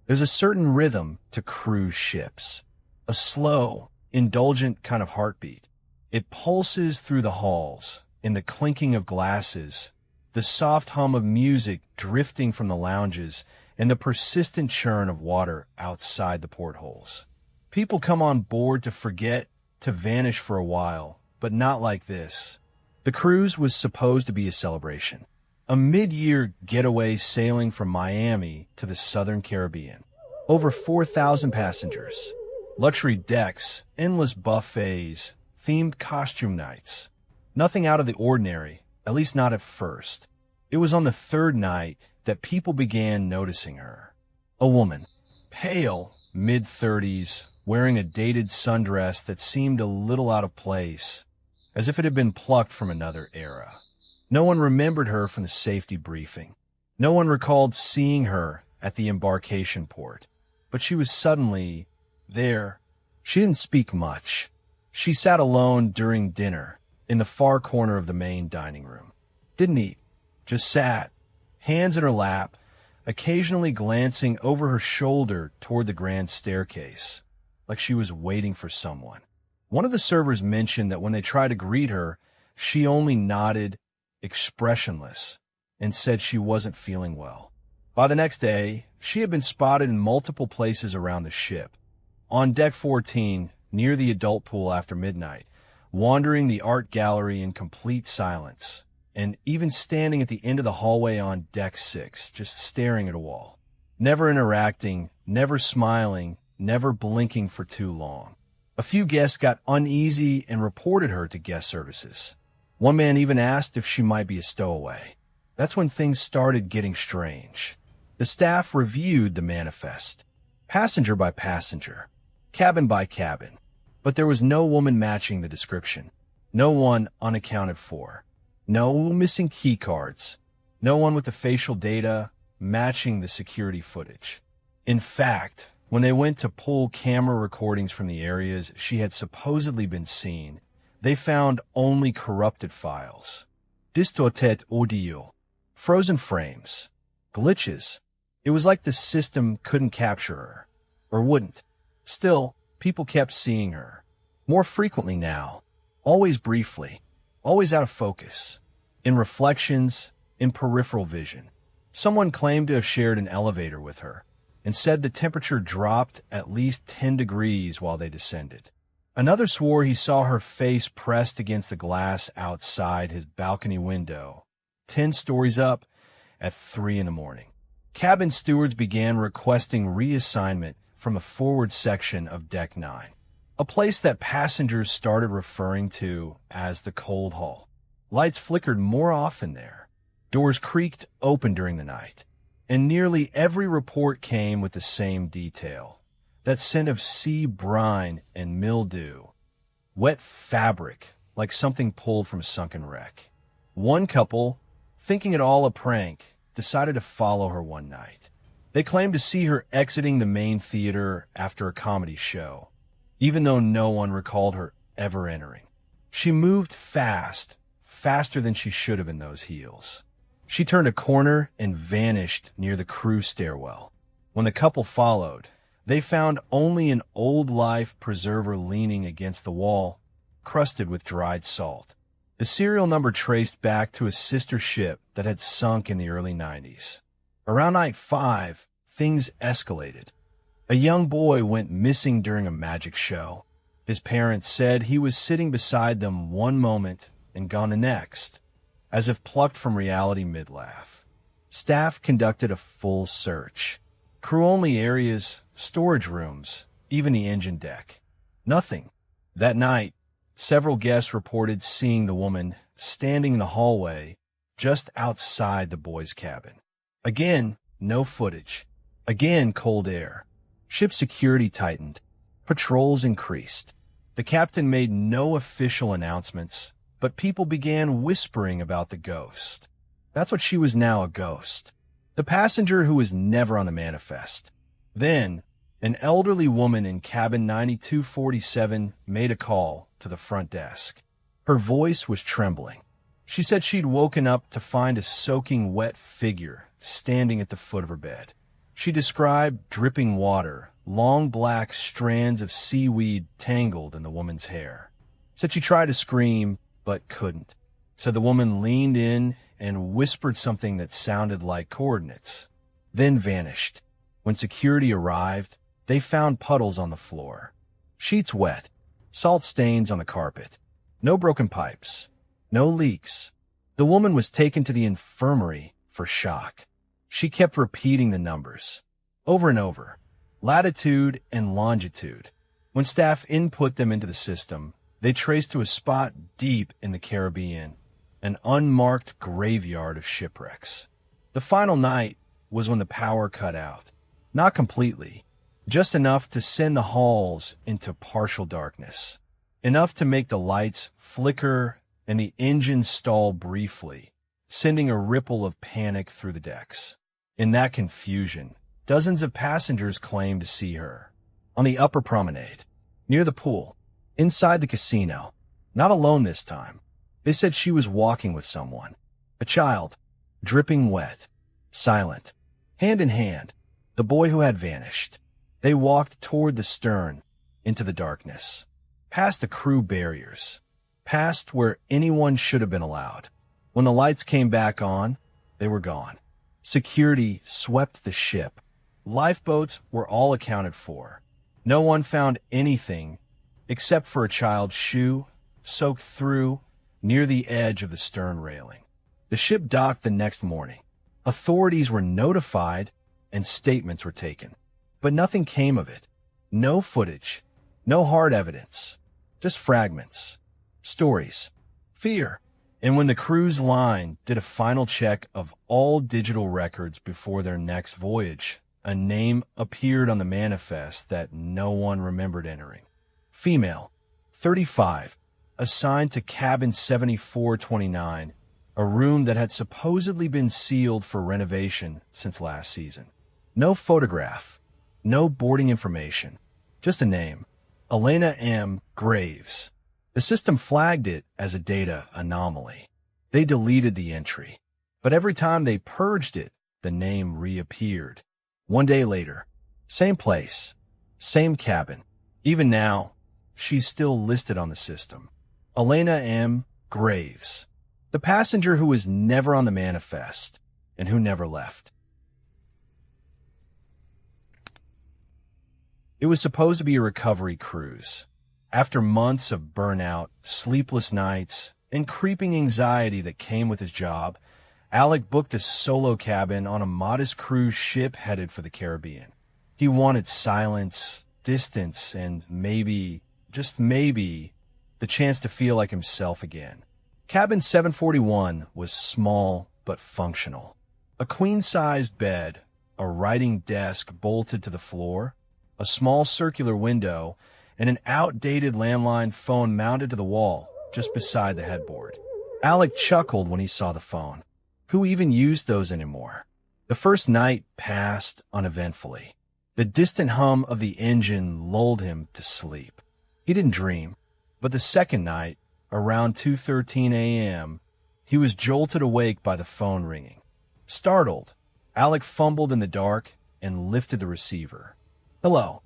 There's a certain rhythm to cruise ships, a slow, indulgent kind of heartbeat. It pulses through the halls, in the clinking of glasses, the soft hum of music drifting from the lounges, and the persistent churn of water outside the portholes. People come on board to forget, to vanish for a while, but not like this. The cruise was supposed to be a celebration, a mid-year getaway sailing from Miami to the Southern Caribbean. Over 4,000 passengers, luxury decks, endless buffets, themed costume nights. Nothing out of the ordinary, at least not at first. It was on the third night that people began noticing her. A woman, pale, mid-30s, wearing a dated sundress that seemed a little out of place, as if it had been plucked from another era. No one remembered her from the safety briefing. No one recalled seeing her at the embarkation port. But she was suddenly there. She didn't speak much. She sat alone during dinner in the far corner of the main dining room. Didn't eat, just sat, hands in her lap, occasionally glancing over her shoulder toward the grand staircase, like she was waiting for someone. One of the servers mentioned that when they tried to greet her, she only nodded, expressionless, and said she wasn't feeling well. By the next day, she had been spotted in multiple places around the ship. On deck 14, near the adult pool after midnight, wandering the art gallery in complete silence, and even standing at the end of the hallway on deck 6, just staring at a wall. Never interacting, never smiling, never blinking for too long. A few guests got uneasy and reported her to guest services. One man even asked if she might be a stowaway. That's when things started getting strange. The staff reviewed the manifest, passenger by passenger, cabin by cabin, but there was no woman matching the description, no one unaccounted for, no missing key cards, no one with the facial data matching the security footage. In fact, when they went to pull camera recordings from the areas she had supposedly been seen, they found only corrupted files, distorted audio, frozen frames, glitches. It was like the system couldn't capture her, or wouldn't. Still, people kept seeing her. More frequently now, always briefly, always out of focus, in reflections, in peripheral vision. Someone claimed to have shared an elevator with her, and said the temperature dropped at least 10 degrees while they descended. Another swore he saw her face pressed against the glass outside his balcony window, 10 stories up, at 3 in the morning. Cabin stewards began requesting reassignment from a forward section of Deck 9, a place that passengers started referring to as the cold hall. Lights flickered more often there. Doors creaked open during the night, and nearly every report came with the same detail. That scent of sea brine and mildew. Wet fabric, like something pulled from a sunken wreck. One couple, thinking it all a prank, decided to follow her one night. They claimed to see her exiting the main theater after a comedy show, even though no one recalled her ever entering. She moved fast, faster than she should have in those heels. She turned a corner and vanished near the crew stairwell. When the couple followed, they found only an old life preserver leaning against the wall, crusted with dried salt. The serial number traced back to a sister ship that had sunk in the early 90s. Around night 5, things escalated. A young boy went missing during a magic show. His parents said he was sitting beside them one moment and gone the next, as if plucked from reality mid-laugh. Staff conducted a full search. Crew-only areas, storage rooms, even the engine deck. Nothing. That night, several guests reported seeing the woman standing in the hallway just outside the boys' cabin. Again, no footage. Again, cold air. Ship security tightened. Patrols increased. The captain made no official announcements, but people began whispering about the ghost. That's what she was now, a ghost. The passenger who was never on the manifest. Then, an elderly woman in cabin 9247 made a call to the front desk. Her voice was trembling. She said she'd woken up to find a soaking wet figure standing at the foot of her bed. She described dripping water, long black strands of seaweed tangled in the woman's hair. Said she tried to scream, but couldn't. Said the woman leaned in and whispered something that sounded like coordinates, then vanished. When security arrived, they found puddles on the floor, sheets wet, salt stains on the carpet, no broken pipes, no leaks. The woman was taken to the infirmary for shock. She kept repeating the numbers, over and over, latitude and longitude. When staff input them into the system, they traced to a spot deep in the Caribbean, an unmarked graveyard of shipwrecks. The final night was when the power cut out. Not completely, just enough to send the halls into partial darkness. Enough to make the lights flicker and the engine stall briefly, sending a ripple of panic through the decks. In that confusion, dozens of passengers claimed to see her. On the upper promenade, near the pool, inside the casino. Not alone this time. They said she was walking with someone. A child, dripping wet, silent, hand in hand, the boy who had vanished. They walked toward the stern, into the darkness, past the crew barriers, past where anyone should have been allowed. When the lights came back on, they were gone. Security swept the ship. Lifeboats were all accounted for. No one found anything except for a child's shoe soaked through near the edge of the stern railing. The ship docked the next morning. Authorities were notified and statements were taken. But nothing came of it. No footage, no hard evidence, just fragments, stories, fear. And when the cruise line did a final check of all digital records before their next voyage, a name appeared on the manifest that no one remembered entering. Female, 35, assigned to cabin 7429, a room that had supposedly been sealed for renovation since last season. No photograph, no boarding information, just a name, Elena M. Graves. The system flagged it as a data anomaly. They deleted the entry, but every time they purged it, the name reappeared. 1 day later, same place, same cabin. Even now, she's still listed on the system. Elena M. Graves, the passenger who was never on the manifest and who never left. It was supposed to be a recovery cruise. After months of burnout, sleepless nights, and creeping anxiety that came with his job, Alec booked a solo cabin on a modest cruise ship headed for the Caribbean. He wanted silence, distance, and maybe, just maybe, the chance to feel like himself again. Cabin 741 was small but functional. A queen-sized bed, a writing desk bolted to the floor, a small circular window, and an outdated landline phone mounted to the wall just beside the headboard. Alec chuckled when he saw the phone. Who even used those anymore? The first night passed uneventfully. The distant hum of the engine lulled him to sleep. He didn't dream, but the second night, around 2:13 a.m., he was jolted awake by the phone ringing. Startled, Alec fumbled in the dark and lifted the receiver. Hello.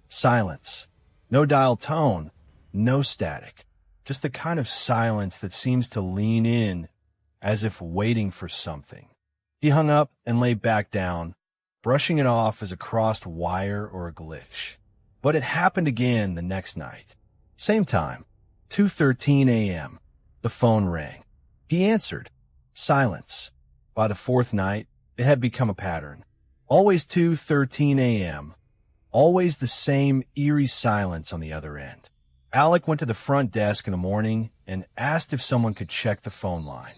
Silence. No dial tone, no static. Just the kind of silence that seems to lean in as if waiting for something. He hung up and lay back down, brushing it off as a crossed wire or a glitch. But it happened again the next night. Same time, 2:13 a.m. The phone rang. He answered. Silence. By the fourth night, it had become a pattern. Always 2:13 a.m. Always the same eerie silence on the other end. Alec went to the front desk in the morning and asked if someone could check the phone line.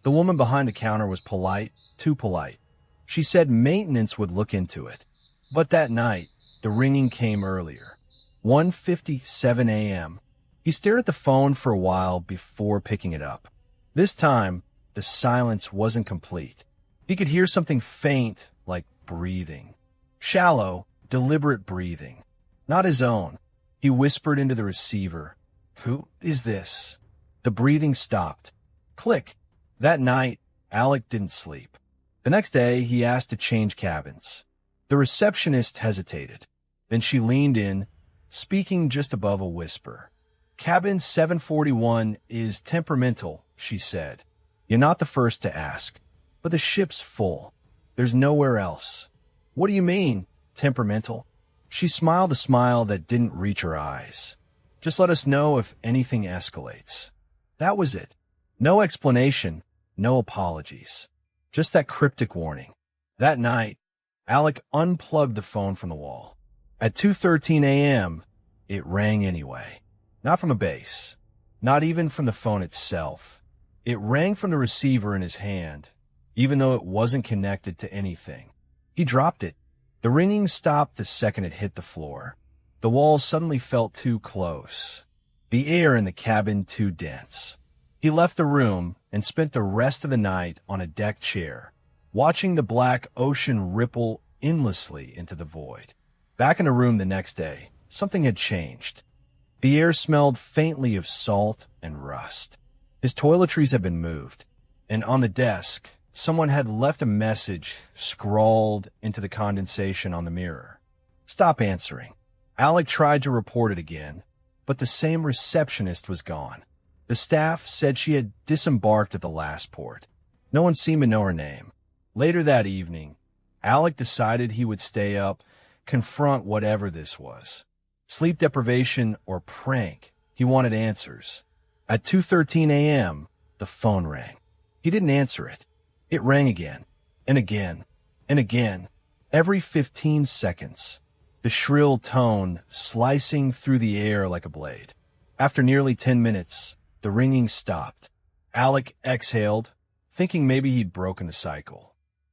The woman behind the counter was polite, too polite. She said maintenance would look into it. But that night, the ringing came earlier. 1:57 a.m. He stared at the phone for a while before picking it up. This time, the silence wasn't complete. He could hear something faint, like breathing. Shallow, deliberate breathing. Not his own. He whispered into the receiver. Who is this? The breathing stopped. Click. That night, Alec didn't sleep. The next day, he asked to change cabins. The receptionist hesitated. Then she leaned in, speaking just above a whisper. "Cabin 741 is temperamental," she said. "You're not the first to ask, but the ship's full. There's nowhere else." "What do you mean, temperamental?" She smiled a smile that didn't reach her eyes. "Just let us know if anything escalates." That was it. No explanation, no apologies. Just that cryptic warning. That night, Alec unplugged the phone from the wall. At 2:13 a.m., it rang anyway. Not from a base. Not even from the phone itself. It rang from the receiver in his hand, even though it wasn't connected to anything. He dropped it. The ringing stopped the second it hit the floor. The walls suddenly felt too close. The air in the cabin too dense. He left the room and spent the rest of the night on a deck chair, watching the black ocean ripple endlessly into the void. Back in the room the next day, something had changed. The air smelled faintly of salt and rust. His toiletries had been moved, and on the desk, someone had left a message scrawled into the condensation on the mirror. "Stop answering." Alec tried to report it again, but the same receptionist was gone. The staff said she had disembarked at the last port. No one seemed to know her name. Later that evening, Alec decided he would stay up, confront whatever this was. Sleep deprivation or prank, he wanted answers. At 2:13 a.m., the phone rang. He didn't answer it. It rang again, and again, and again, every 15 seconds, the shrill tone slicing through the air like a blade. After nearly 10 minutes, the ringing stopped. Alec exhaled, thinking maybe he'd broken the cycle.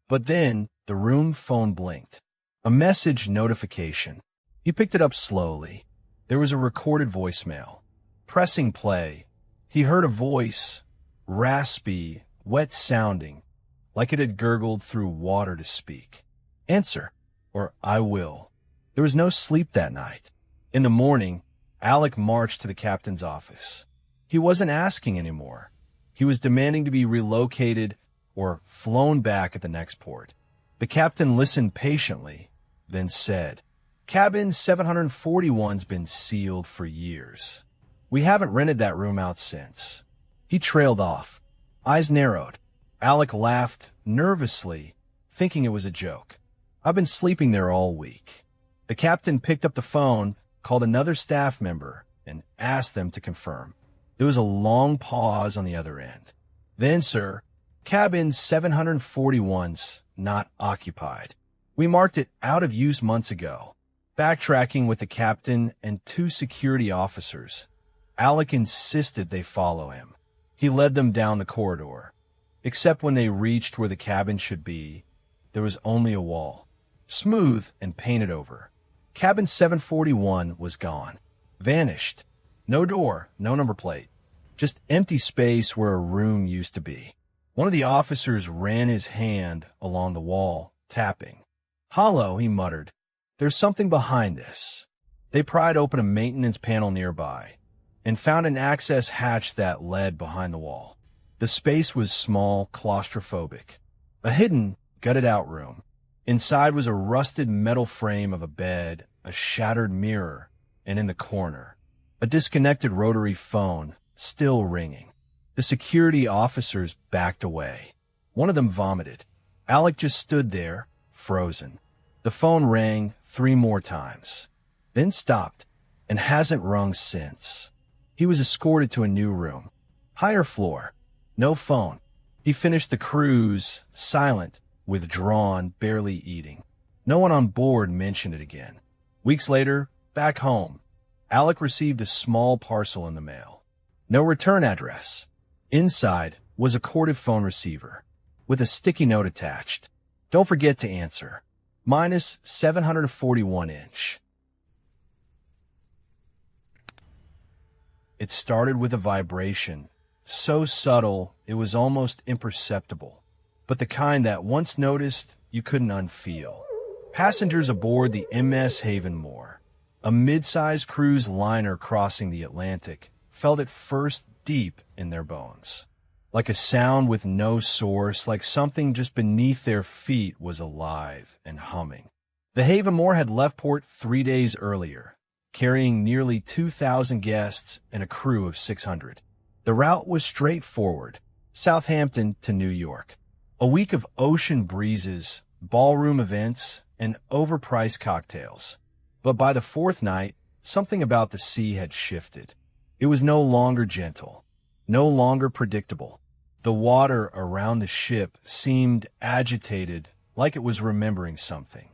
But then the room phone blinked. A message notification. He picked it up slowly. There was a recorded voicemail. Pressing play, he heard a voice, raspy, wet-sounding, like it had gurgled through water to speak. "Answer, or I will." There was no sleep that night. In the morning, Alec marched to the captain's office. He wasn't asking anymore. He was demanding to be relocated or flown back at the next port. The captain listened patiently, then said, "Cabin 741's been sealed for years. We haven't rented that room out since." He trailed off, eyes narrowed. Alec laughed nervously, thinking it was a joke. "I've been sleeping there all week." The captain picked up the phone, called another staff member, and asked them to confirm. There was a long pause on the other end. "Then, sir, cabin 741's not occupied. We marked it out of use months ago." Backtracking with the captain and 2 security officers, Alec insisted they follow him. He led them down the corridor. Except when they reached where the cabin should be, there was only a wall, smooth and painted over. Cabin 741 was gone, vanished. No door, no number plate, just empty space where a room used to be. One of the officers ran his hand along the wall, tapping. "Hollow," he muttered. "There's something behind this." They pried open a maintenance panel nearby and found an access hatch that led behind the wall. The space was small, claustrophobic. A hidden, gutted-out room. Inside was a rusted metal frame of a bed, a shattered mirror, and in the corner, a disconnected rotary phone, still ringing. The security officers backed away. One of them vomited. Alec just stood there, frozen. The phone rang 3 more times, then stopped, and hasn't rung since. He was escorted to a new room. Higher floor. No phone. He finished the cruise, silent, withdrawn, barely eating. No one on board mentioned it again. Weeks later, back home, Alec received a small parcel in the mail. No return address. Inside was a corded phone receiver, with a sticky note attached. "Don't forget to answer. Minus 741 inch. It started with a vibration, so subtle it was almost imperceptible, but the kind that once noticed, you couldn't unfeel. Passengers aboard the MS Havenmore, a mid-sized cruise liner crossing the Atlantic, felt it first deep in their bones. Like a sound with no source, like something just beneath their feet was alive and humming. The Havamore had left port 3 days earlier, carrying nearly 2,000 guests and a crew of 600. The route was straightforward, Southampton to New York. A week of ocean breezes, ballroom events, and overpriced cocktails. But by the fourth night, something about the sea had shifted. It was no longer gentle, no longer predictable. The water around the ship seemed agitated, like it was remembering something.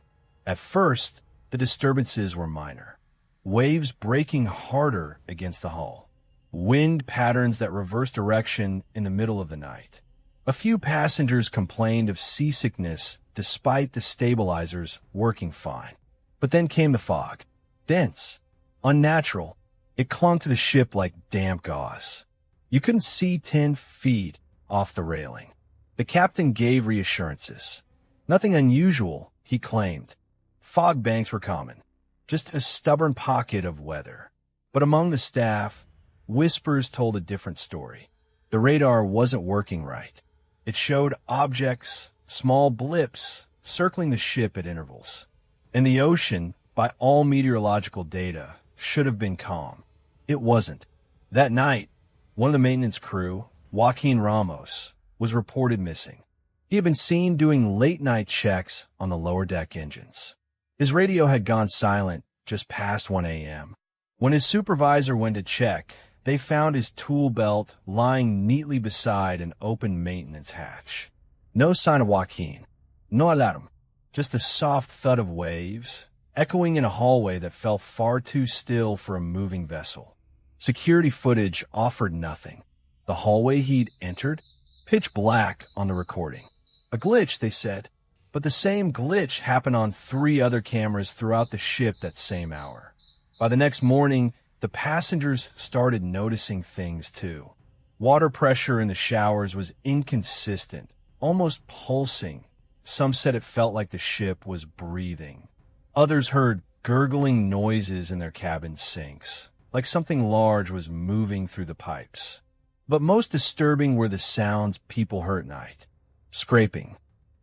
At first, the disturbances were minor. Waves breaking harder against the hull. Wind patterns that reversed direction in the middle of the night. A few passengers complained of seasickness despite the stabilizers working fine. But then came the fog. Dense, unnatural. It clung to the ship like damp gauze. You couldn't see 10 feet off the railing. The captain gave reassurances. Nothing unusual, he claimed. Fog banks were common, just a stubborn pocket of weather. But among the staff, whispers told a different story. The radar wasn't working right. It showed objects, small blips, circling the ship at intervals. And the ocean, by all meteorological data, should have been calm. It wasn't. That night, one of the maintenance crew, Joaquin Ramos, was reported missing. He had been seen doing late-night checks on the lower deck engines. His radio had gone silent just past 1 a.m. When his supervisor went to check, they found his tool belt lying neatly beside an open maintenance hatch. No sign of Joaquin. No alarm. Just the soft thud of waves, echoing in a hallway that felt far too still for a moving vessel. Security footage offered nothing. The hallway he'd entered, pitch black on the recording. A glitch, they said, but the same glitch happened on 3 other cameras throughout the ship that same hour. By the next morning, the passengers started noticing things too. Water pressure in the showers was inconsistent, almost pulsing. Some said it felt like the ship was breathing. Others heard gurgling noises in their cabin sinks, like something large was moving through the pipes. But most disturbing were the sounds people heard at night. Scraping,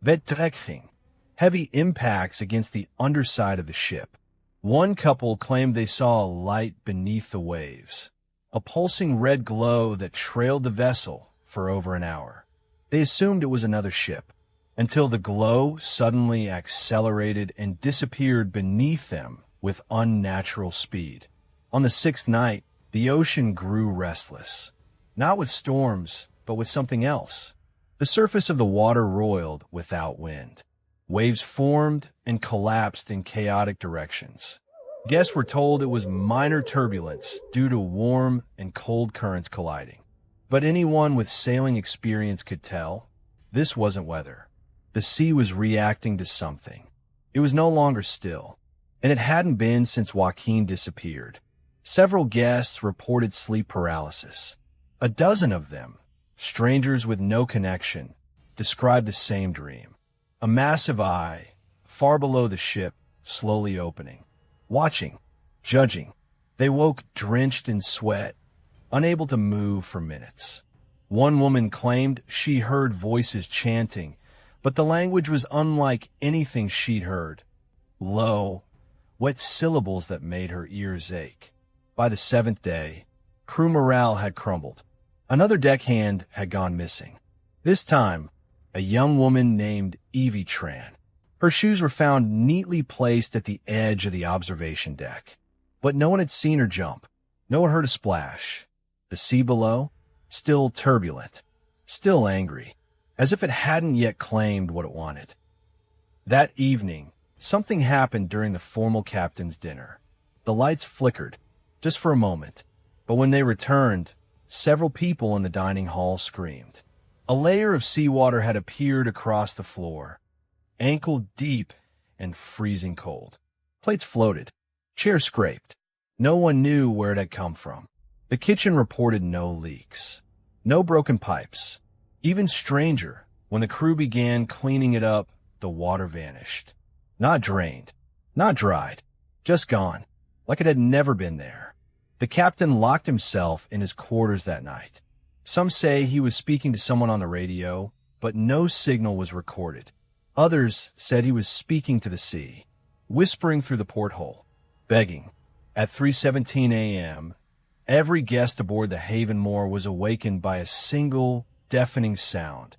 vettrekking, heavy impacts against the underside of the ship. One couple claimed they saw a light beneath the waves, a pulsing red glow that trailed the vessel for over an hour. They assumed it was another ship, until the glow suddenly accelerated and disappeared beneath them with unnatural speed. On the 6th night, the ocean grew restless, not with storms, but with something else. The surface of the water roiled without wind. Waves formed and collapsed in chaotic directions. Guests were told it was minor turbulence due to warm and cold currents colliding. But anyone with sailing experience could tell this wasn't weather. The sea was reacting to something. It was no longer still, and it hadn't been since Joaquin disappeared. Several guests reported sleep paralysis. A dozen of them, strangers with no connection, described the same dream. A massive eye, far below the ship, slowly opening. Watching, judging. They woke drenched in sweat, unable to move for minutes. One woman claimed she heard voices chanting, but the language was unlike anything she'd heard. Low, wet syllables that made her ears ache. By the 7th day, crew morale had crumbled. Another deckhand had gone missing. This time, a young woman named Evie Tran. Her shoes were found neatly placed at the edge of the observation deck. But no one had seen her jump. No one heard a splash. The sea below, still turbulent, still angry, as if it hadn't yet claimed what it wanted. That evening, something happened during the formal captain's dinner. The lights flickered, just for a moment, but when they returned, several people in the dining hall screamed. A layer of seawater had appeared across the floor, ankle deep and freezing cold. Plates floated, chairs scraped. No one knew where it had come from. The kitchen reported no leaks, no broken pipes. Even stranger, when the crew began cleaning it up, the water vanished. Not drained, not dried, just gone, like it had never been there. The captain locked himself in his quarters that night. Some say he was speaking to someone on the radio, but no signal was recorded. Others said he was speaking to the sea, whispering through the porthole, begging. At 3:17 a.m., every guest aboard the Havenmore was awakened by a single deafening sound,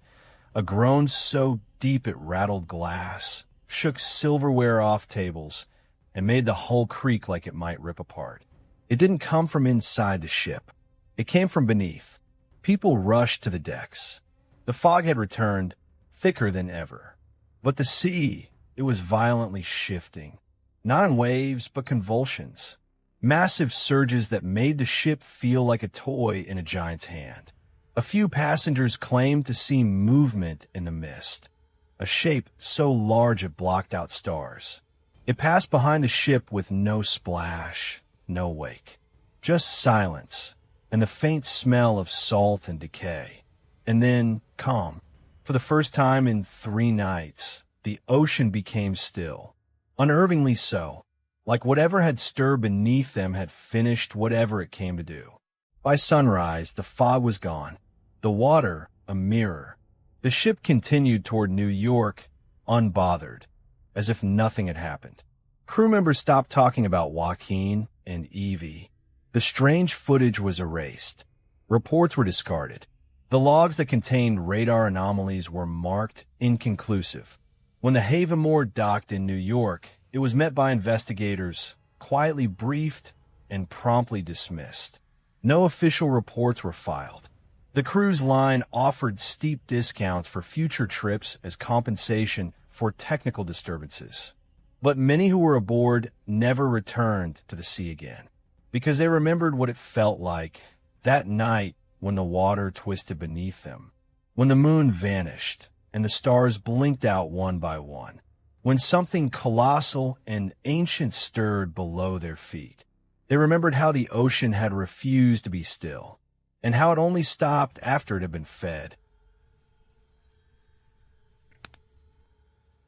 a groan so deep it rattled glass, shook silverware off tables, and made the hull creak like it might rip apart. It didn't come from inside the ship. It came from beneath. People rushed to the decks. The fog had returned, thicker than ever. But the sea, it was violently shifting. Not in waves, but convulsions. Massive surges that made the ship feel like a toy in a giant's hand. A few passengers claimed to see movement in the mist, a shape so large it blocked out stars. It passed behind the ship with no splash, no wake, just silence and the faint smell of salt and decay. And then calm. For the first time in 3 nights, the ocean became still, unnervingly so, like whatever had stirred beneath them had finished whatever it came to do. By sunrise, the fog was gone, the water a mirror. The ship continued toward New York, unbothered, as if nothing had happened. Crew members stopped talking about Joaquin and Evie. The strange footage was erased. Reports were discarded. The logs that contained radar anomalies were marked inconclusive. When the Havenmore docked in New York, it was met by investigators, quietly briefed and promptly dismissed. No official reports were filed. The cruise line offered steep discounts for future trips as compensation for technical disturbances. But many who were aboard never returned to the sea again, because they remembered what it felt like that night when the water twisted beneath them, when the moon vanished and the stars blinked out one by one, when something colossal and ancient stirred below their feet. They remembered how the ocean had refused to be still, and how it only stopped after it had been fed.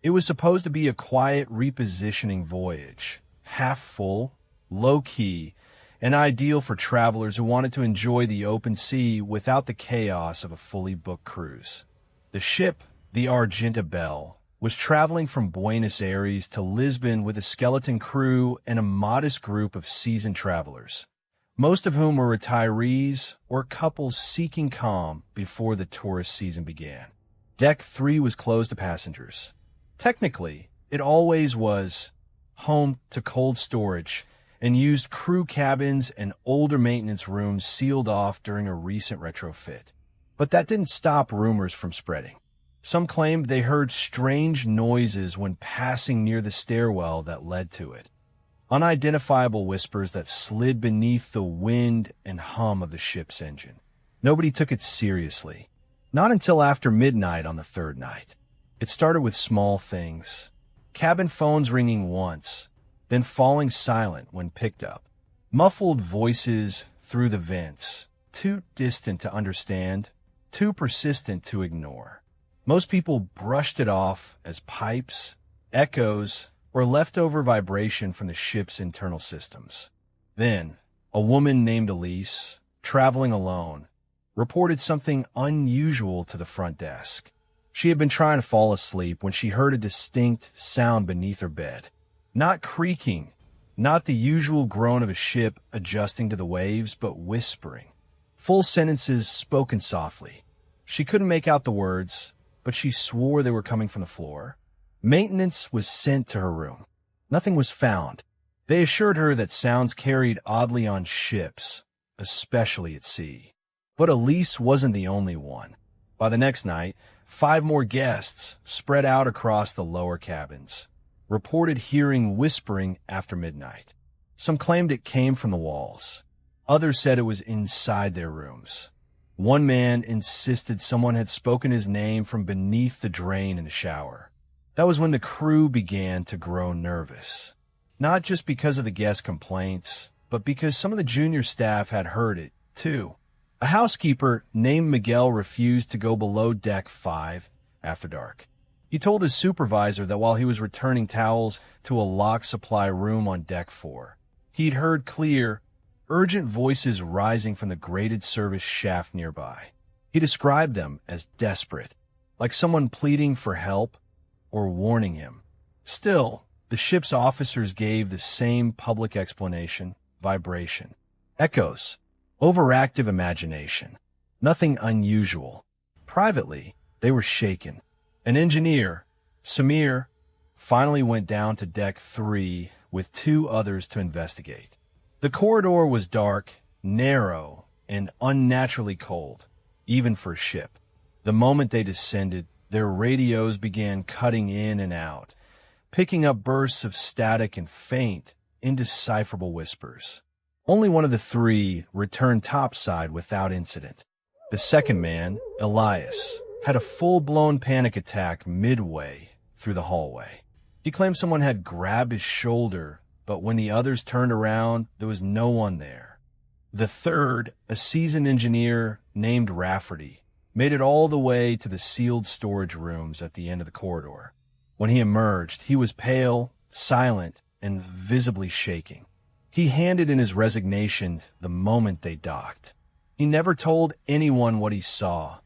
It was supposed to be a quiet repositioning voyage, half full, low-key, and ideal for travelers who wanted to enjoy the open sea without the chaos of a fully booked cruise. The ship, the Argenta Belle, was traveling from Buenos Aires to Lisbon with a skeleton crew and a modest group of seasoned travelers, most of whom were retirees or couples seeking calm before the tourist season began. Deck 3 was closed to passengers. Technically, it always was home to cold storage and used crew cabins and older maintenance rooms sealed off during a recent retrofit. But that didn't stop rumors from spreading. Some claimed they heard strange noises when passing near the stairwell that led to it. Unidentifiable whispers that slid beneath the wind and hum of the ship's engine. Nobody took it seriously. Not until after midnight on the 3rd night. It started with small things. Cabin phones ringing once, then falling silent when picked up. Muffled voices through the vents, too distant to understand, too persistent to ignore. Most people brushed it off as pipes, echoes, or leftover vibration from the ship's internal systems. Then, a woman named Elise, traveling alone, reported something unusual to the front desk. She had been trying to fall asleep when she heard a distinct sound beneath her bed. Not creaking, not the usual groan of a ship adjusting to the waves, but whispering. Full sentences spoken softly. She couldn't make out the words, but she swore they were coming from the floor. Maintenance was sent to her room. Nothing was found. They assured her that sounds carried oddly on ships, especially at sea. But Elise wasn't the only one. By the next night, 5 more guests, spread out across the lower cabins, reported hearing whispering after midnight. Some claimed it came from the walls. Others said it was inside their rooms. One man insisted someone had spoken his name from beneath the drain in the shower. That was when the crew began to grow nervous. Not just because of the guest complaints, but because some of the junior staff had heard it, too. A housekeeper named Miguel refused to go below deck 5 after dark. He told his supervisor that while he was returning towels to a locked supply room on deck 4, he'd heard clear, urgent voices rising from the grated service shaft nearby. He described them as desperate, like someone pleading for help or warning him. Still, The ship's officers gave the same public explanation: vibration, echoes, overactive imagination. Nothing unusual. Privately, they were shaken. An engineer, Samir, finally went down to deck 3 with 2 others to investigate. The corridor was dark, narrow, and unnaturally cold, even for a ship. The moment they descended, their radios began cutting in and out, picking up bursts of static and faint, indecipherable whispers. Only one of the 3 returned topside without incident. The second man, Elias, had a full-blown panic attack midway through the hallway. He claimed someone had grabbed his shoulder, but when the others turned around, there was no one there. The third, a seasoned engineer named Rafferty, made it all the way to the sealed storage rooms at the end of the corridor. When he emerged, he was pale, silent, and visibly shaking. He handed in his resignation the moment they docked. He never told anyone what he saw,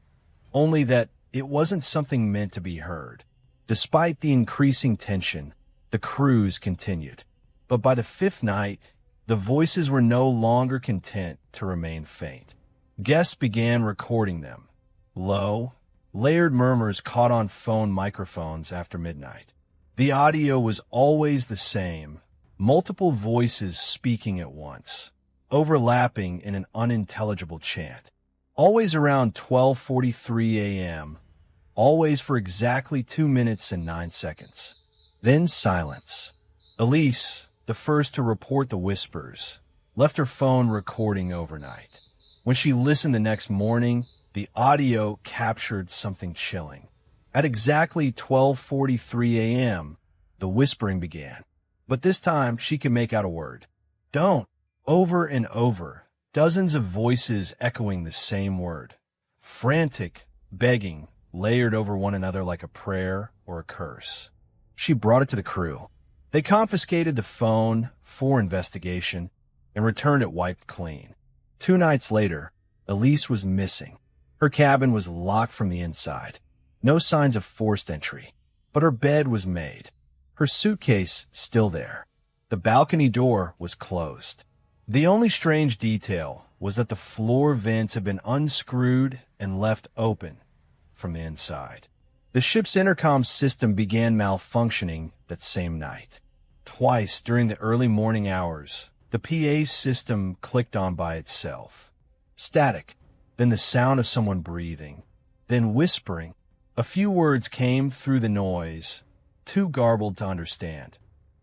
only that it wasn't something meant to be heard. Despite the increasing tension, the cruise continued. But by the 5th night, the voices were no longer content to remain faint. Guests began recording them. Low, layered murmurs caught on phone microphones after midnight. The audio was always the same, multiple voices speaking at once, overlapping in an unintelligible chant. Always around 12:43 a.m., always for exactly 2 minutes and 9 seconds. Then silence. Elise, the first to report the whispers, left her phone recording overnight. When she listened the next morning, the audio captured something chilling. At exactly 12:43 a.m., the whispering began. But this time, she could make out a word. Don't. Over and over, dozens of voices echoing the same word. Frantic, begging, layered over one another like a prayer or a curse. She brought it to the crew. They confiscated the phone for investigation and returned it wiped clean. 2 nights later, Elise was missing. Her cabin was locked from the inside. No signs of forced entry, but her bed was made. Her suitcase still there. The balcony door was closed. The only strange detail was that the floor vents had been unscrewed and left open from the inside. The ship's intercom system began malfunctioning that same night. Twice during the early morning hours, the PA system clicked on by itself. Static, then the sound of someone breathing, then whispering. A few words came through the noise, too garbled to understand,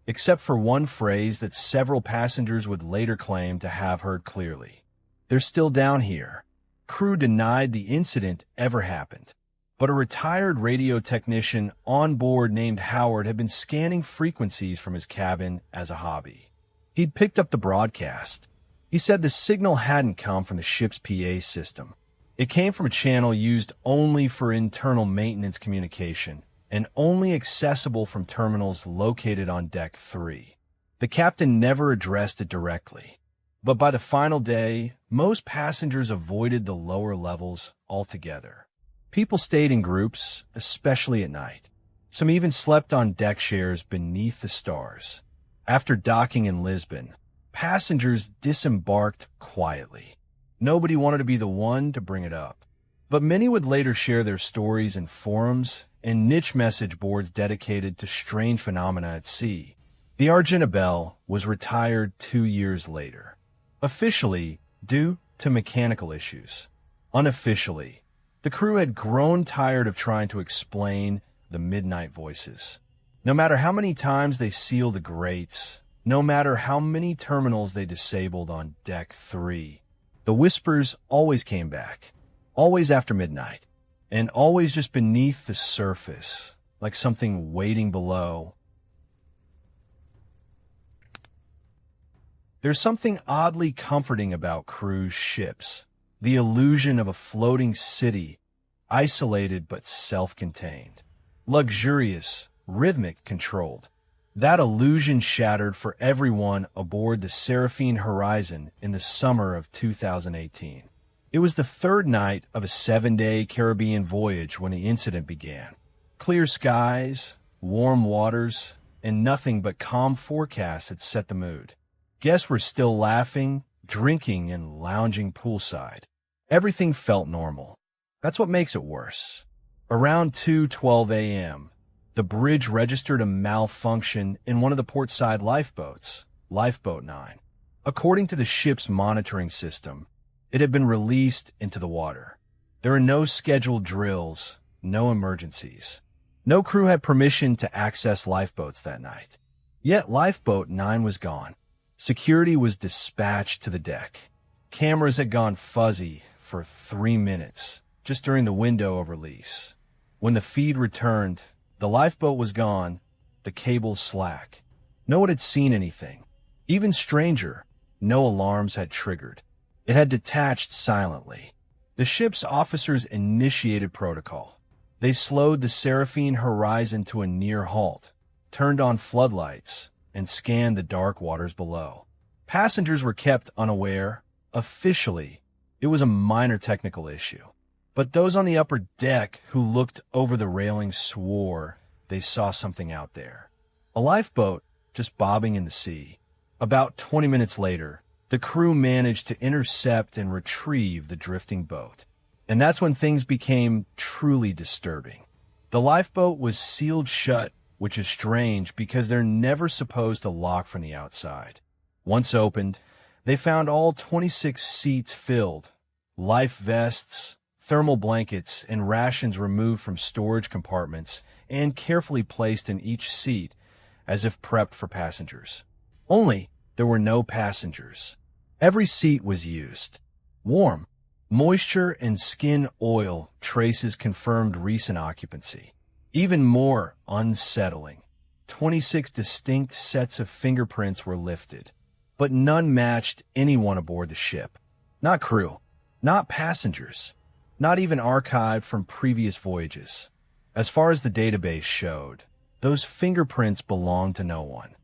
except for one phrase that several passengers would later claim to have heard clearly. They're still down here. Crew denied the incident ever happened, but a retired radio technician on board named Howard had been scanning frequencies from his cabin as a hobby. He'd picked up the broadcast. He said the signal hadn't come from the ship's PA system. It came from a channel used only for internal maintenance communication and only accessible from terminals located on Deck 3. The captain never addressed it directly, but by the final day, most passengers avoided the lower levels altogether. People stayed in groups, especially at night. Some even slept on deck chairs beneath the stars. After docking in Lisbon, passengers disembarked quietly. Nobody wanted to be the one to bring it up, but many would later share their stories in forums and niche message boards dedicated to strange phenomena at sea. The Argenta Belle was retired 2 years later, officially due to mechanical issues. Unofficially, the crew had grown tired of trying to explain the midnight voices. No matter how many times they sealed the grates, no matter how many terminals they disabled on Deck 3, the whispers always came back, always after midnight, and always just beneath the surface, like something waiting below. There's something oddly comforting about cruise ships, the illusion of a floating city, isolated but self-contained, luxurious, rhythmic, controlled. That illusion shattered for everyone aboard the Seraphine Horizon in the summer of 2018. It was the 3rd night of a 7-day Caribbean voyage when the incident began. Clear skies, warm waters, and nothing but calm forecasts had set the mood. Guests were still laughing, drinking, and lounging poolside. Everything felt normal. That's what makes it worse. Around 2:12 a.m., the bridge registered a malfunction in one of the portside lifeboats, Lifeboat 9. According to the ship's monitoring system, it had been released into the water. There were no scheduled drills, no emergencies. No crew had permission to access lifeboats that night. Yet Lifeboat 9 was gone. Security was dispatched to the deck. Cameras had gone fuzzy for 3 minutes, just during the window of release. When the feed returned, the lifeboat was gone, the cables slack. No one had seen anything. Even stranger, no alarms had triggered. It had detached silently. The ship's officers initiated protocol. They slowed the Seraphine horizon to a near halt, turned on floodlights, and scanned the dark waters below. Passengers were kept unaware. Officially, it was a minor technical issue. But those on the upper deck who looked over the railing swore they saw something out there. A lifeboat just bobbing in the sea. About 20 minutes later, the crew managed to intercept and retrieve the drifting boat. And that's when things became truly disturbing. The lifeboat was sealed shut, which is strange because they're never supposed to lock from the outside. Once opened, they found all 26 seats filled, life vests, thermal blankets, and rations removed from storage compartments and carefully placed in each seat as if prepped for passengers. Only there were no passengers. Every seat was used. Warm. Moisture and skin oil traces confirmed recent occupancy. Even more unsettling, 26 distinct sets of fingerprints were lifted, but none matched anyone aboard the ship. Not crew, not passengers, not even archived from previous voyages. As far as the database showed, those fingerprints belonged to no one.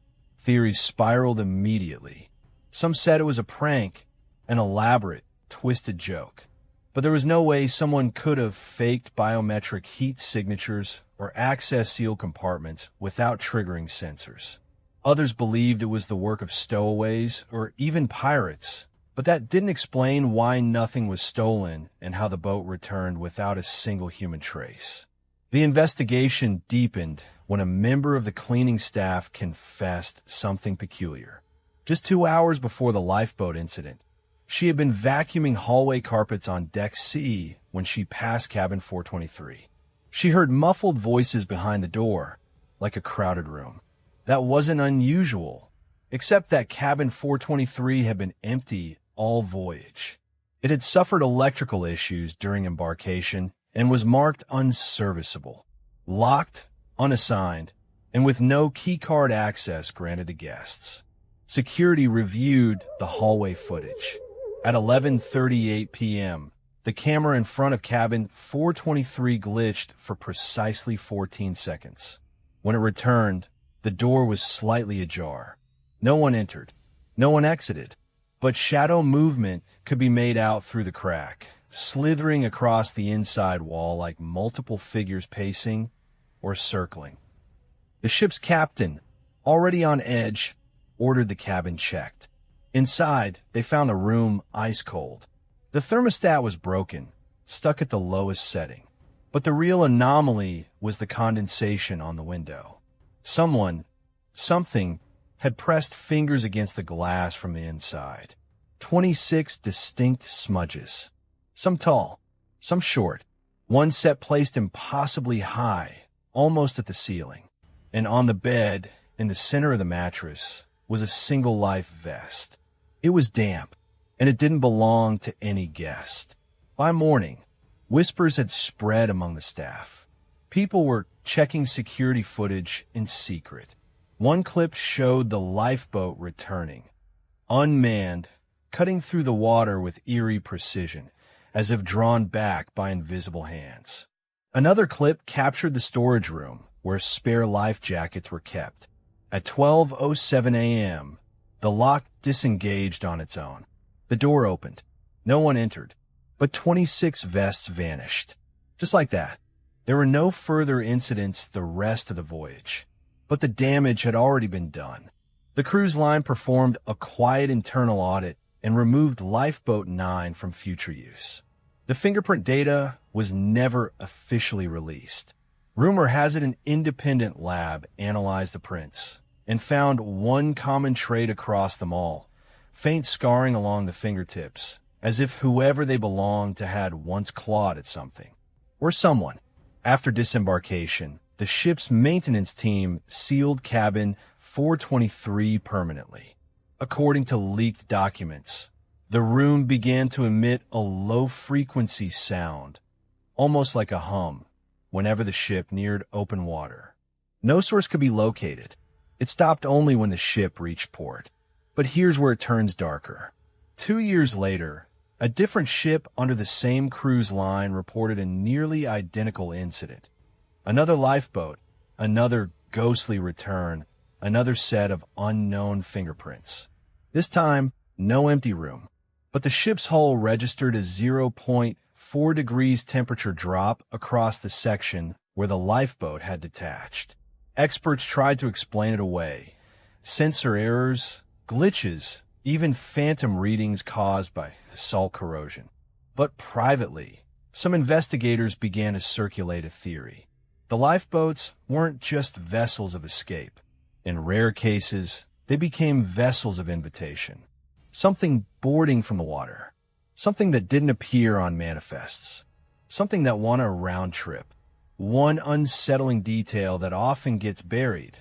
Theories spiraled immediately. Some said it was a prank, an elaborate, twisted joke. But there was no way someone could have faked biometric heat signatures or accessed sealed compartments without triggering sensors. Others believed it was the work of stowaways or even pirates, but that didn't explain why nothing was stolen and how the boat returned without a single human trace. The investigation deepened when a member of the cleaning staff confessed something peculiar. Just 2 hours before the lifeboat incident, she had been vacuuming hallway carpets on Deck C when she passed cabin 423. She heard muffled voices behind the door, like a crowded room. That wasn't unusual, except that cabin 423 had been empty all voyage. It had suffered electrical issues during embarkation and was marked unserviceable, locked, unassigned, and with no keycard access granted to guests. Security reviewed the hallway footage. At 11:38 p.m., the camera in front of cabin 423 glitched for precisely 14 seconds. When it returned, the door was slightly ajar. No one entered. No one exited. But shadow movement could be made out through the crack, slithering across the inside wall like multiple figures pacing or circling. The ship's captain, already on edge, ordered the cabin checked. Inside, they found a room ice cold. The thermostat was broken, stuck at the lowest setting. But the real anomaly was the condensation on the window. Something, had pressed fingers against the glass from the inside. 26 distinct smudges. Some tall, some short. One set placed impossibly high, almost at the ceiling. And on the bed, in the center of the mattress, was a single life vest. It was damp, and it didn't belong to any guest. By morning, whispers had spread among the staff. People were checking security footage in secret. One clip showed the lifeboat returning, unmanned, cutting through the water with eerie precision, as if drawn back by invisible hands. Another clip captured the storage room, where spare life jackets were kept. At 12:07 a.m., the lock disengaged on its own. The door opened. No one entered, but 26 vests vanished. Just like that. There were no further incidents the rest of the voyage. but the damage had already been done. The cruise line performed a quiet internal audit and removed Lifeboat 9 from future use. The fingerprint data was never officially released. Rumor has it an independent lab analyzed the prints and found one common trait across them all: faint scarring along the fingertips, as if whoever they belonged to had once clawed at something or someone. After disembarkation, the ship's maintenance team sealed cabin 423 permanently. According to leaked documents, the room began to emit a low-frequency sound, almost like a hum, whenever the ship neared open water. No source could be located. It stopped only when the ship reached port. But here's where it turns darker. 2 years later, a different ship under the same cruise line reported a nearly identical incident. Another lifeboat, another ghostly return, another set of unknown fingerprints. This time, no empty room, but the ship's hull registered a 0.4 degrees temperature drop across the section where the lifeboat had detached. Experts tried to explain it away. Sensor errors, glitches, even phantom readings caused by salt corrosion. But privately, some investigators began to circulate a theory. The lifeboats weren't just vessels of escape. In rare cases, they became vessels of invitation. Something boarding from the water. Something that didn't appear on manifests. Something that won a round trip. One unsettling detail that often gets buried.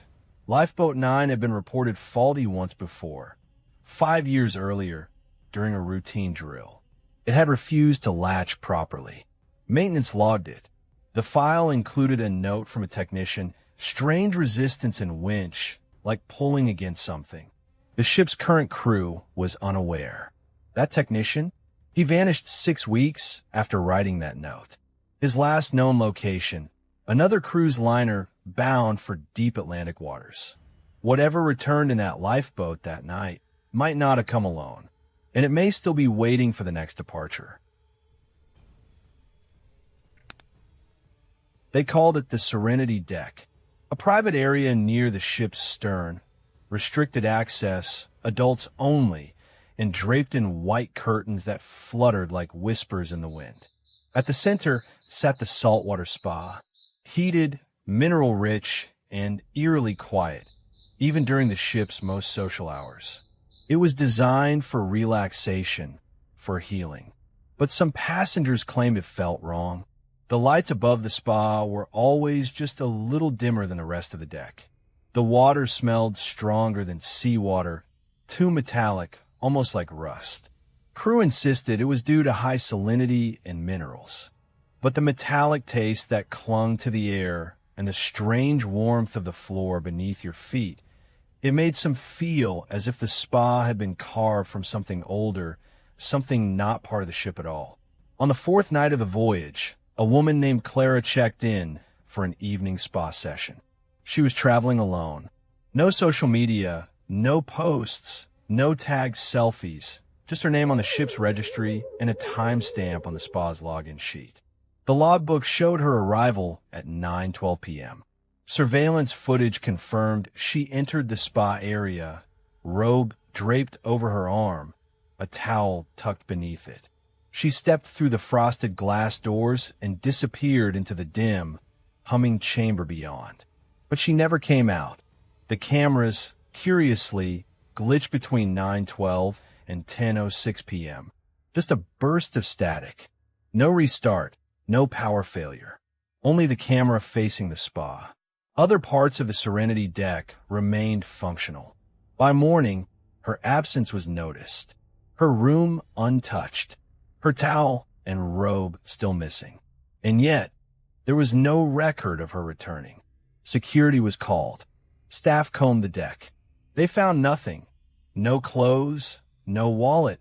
Lifeboat 9 had been reported faulty once before, 5 years earlier, during a routine drill. It had refused to latch properly. Maintenance logged it. The file included a note from a technician: strange resistance and winch, like pulling against something. The ship's current crew was unaware. That technician? He vanished 6 weeks after writing that note. His last known location, another cruise liner bound for deep Atlantic waters. Whatever returned in that lifeboat that night might not have come alone, and it may still be waiting for the next departure. They called it the Serenity Deck, a private area near the ship's stern, restricted access, adults only, and draped in white curtains that fluttered like whispers in the wind. At the center sat the saltwater spa, heated, mineral-rich, and eerily quiet, even during the ship's most social hours. It was designed for relaxation, for healing. But some passengers claimed it felt wrong. The lights above the spa were always just a little dimmer than the rest of the deck. The water smelled stronger than seawater, too metallic, almost like rust. Crew insisted it was due to high salinity and minerals. But the metallic taste that clung to the air and the strange warmth of the floor beneath your feet, it made some feel as if the spa had been carved from something older, something not part of the ship at all. On the 4th night of the voyage, a woman named Clara checked in for an evening spa session. She was traveling alone. No social media, no posts, no tagged selfies, just her name on the ship's registry and a timestamp on the spa's login sheet. The logbook showed her arrival at 9:12 p.m. Surveillance footage confirmed she entered the spa area, robe draped over her arm, a towel tucked beneath it. She stepped through the frosted glass doors and disappeared into the dim, humming chamber beyond. But she never came out. The cameras, curiously, glitched between 9:12 and 10:06 p.m. Just a burst of static. No restart, no power failure. Only the camera facing the spa. Other parts of the Serenity Deck remained functional. By morning, her absence was noticed. Her room untouched. Her towel and robe still missing. And yet, there was no record of her returning. Security was called. Staff combed the deck. They found nothing. No clothes, no wallet,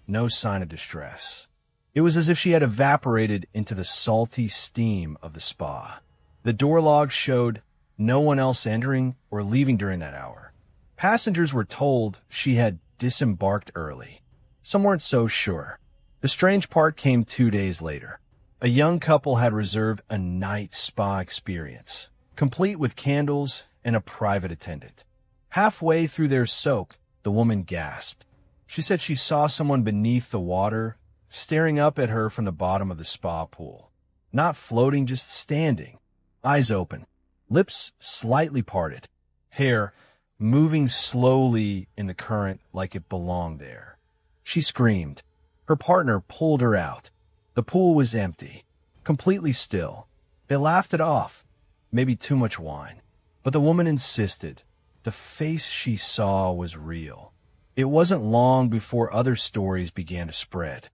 no sign of distress. It was as if she had evaporated into the salty steam of the spa. The door log showed no one else entering or leaving during that hour. Passengers were told she had disembarked early. Some weren't so sure. The strange part came 2 days later. A young couple had reserved a night spa experience, complete with candles and a private attendant. Halfway through their soak, the woman gasped. She said she saw someone beneath the water, staring up at her from the bottom of the spa pool. Not floating, just standing, eyes open, lips slightly parted, hair moving slowly in the current like it belonged there. She screamed. Her partner pulled her out. The pool was empty, completely still. They laughed it off, maybe too much wine. But the woman insisted. The face she saw was real. It wasn't long before other stories began to spread.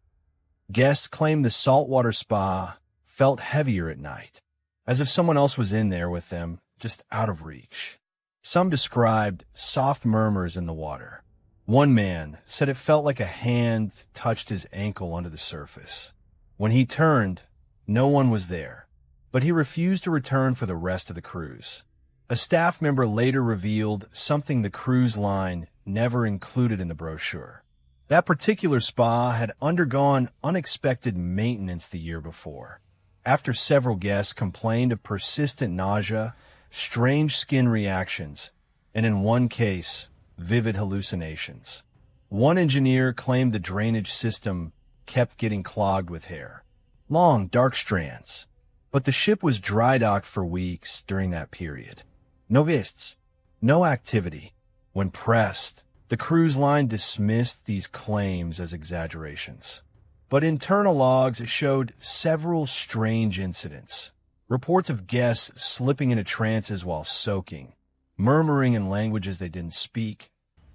Guests claimed the saltwater spa felt heavier at night, as if someone else was in there with them, just out of reach. Some described soft murmurs in the water. One man said it felt like a hand touched his ankle under the surface. When he turned, no one was there, but he refused to return for the rest of the cruise. A staff member later revealed something the cruise line never included in the brochure. That particular spa had undergone unexpected maintenance the year before. After several guests complained of persistent nausea, strange skin reactions, and in one case, vivid hallucinations. One engineer claimed the drainage system kept getting clogged with hair. Long, dark strands. But the ship was dry docked for weeks during that period. No guests, no activity. When pressed, the cruise line dismissed these claims as exaggerations. But internal logs showed several strange incidents. Reports of guests slipping into trances while soaking, murmuring in languages they didn't speak,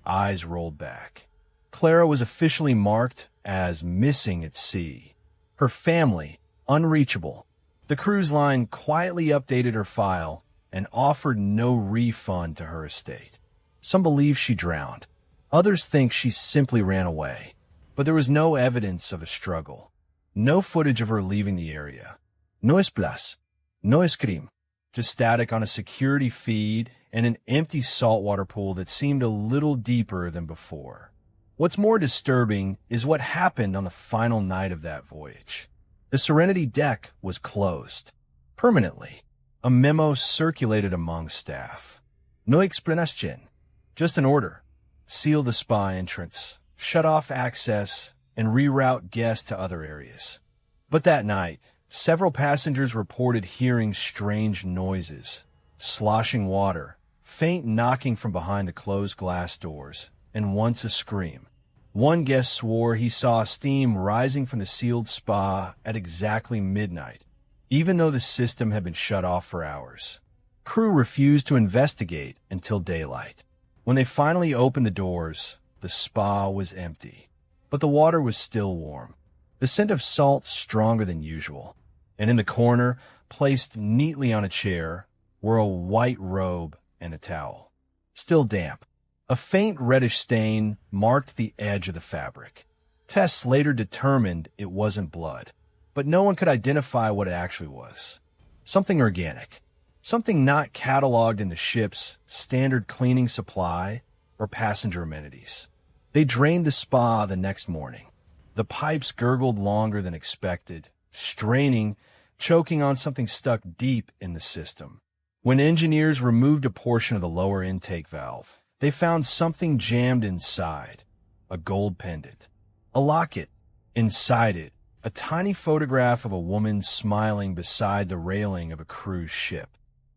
eyes rolled back. Clara was officially marked as missing at sea. Her family, unreachable. The cruise line quietly updated her file and offered no refund to her estate. Some believe she drowned. Others think she simply ran away. But there was no evidence of a struggle. No footage of her leaving the area. No esplas. No escrime. Just static on a security feed and an empty saltwater pool that seemed a little deeper than before. What's more disturbing is what happened on the final night of that voyage. The Serenity deck was closed. Permanently. A memo circulated among staff. No explanation. Just an order. Seal the spa entrance, shut off access, and reroute guests to other areas. But that night, several passengers reported hearing strange noises, sloshing water, faint knocking from behind the closed glass doors, and once a scream. One guest swore he saw steam rising from the sealed spa at exactly midnight, even though the system had been shut off for hours. Crew refused to investigate until daylight. When they finally opened the doors, the spa was empty, but the water was still warm. The scent of salt stronger than usual, and in the corner, placed neatly on a chair, were a white robe and a towel. Still damp. A faint reddish stain marked the edge of the fabric. Tests later determined it wasn't blood, but no one could identify what it actually was. Something organic. Something not cataloged in the ship's standard cleaning supply or passenger amenities. They drained the spa the next morning. The pipes gurgled longer than expected, straining, choking on something stuck deep in the system. When engineers removed a portion of the lower intake valve, they found something jammed inside, a gold pendant. A locket. Inside it, a tiny photograph of a woman smiling beside the railing of a cruise ship.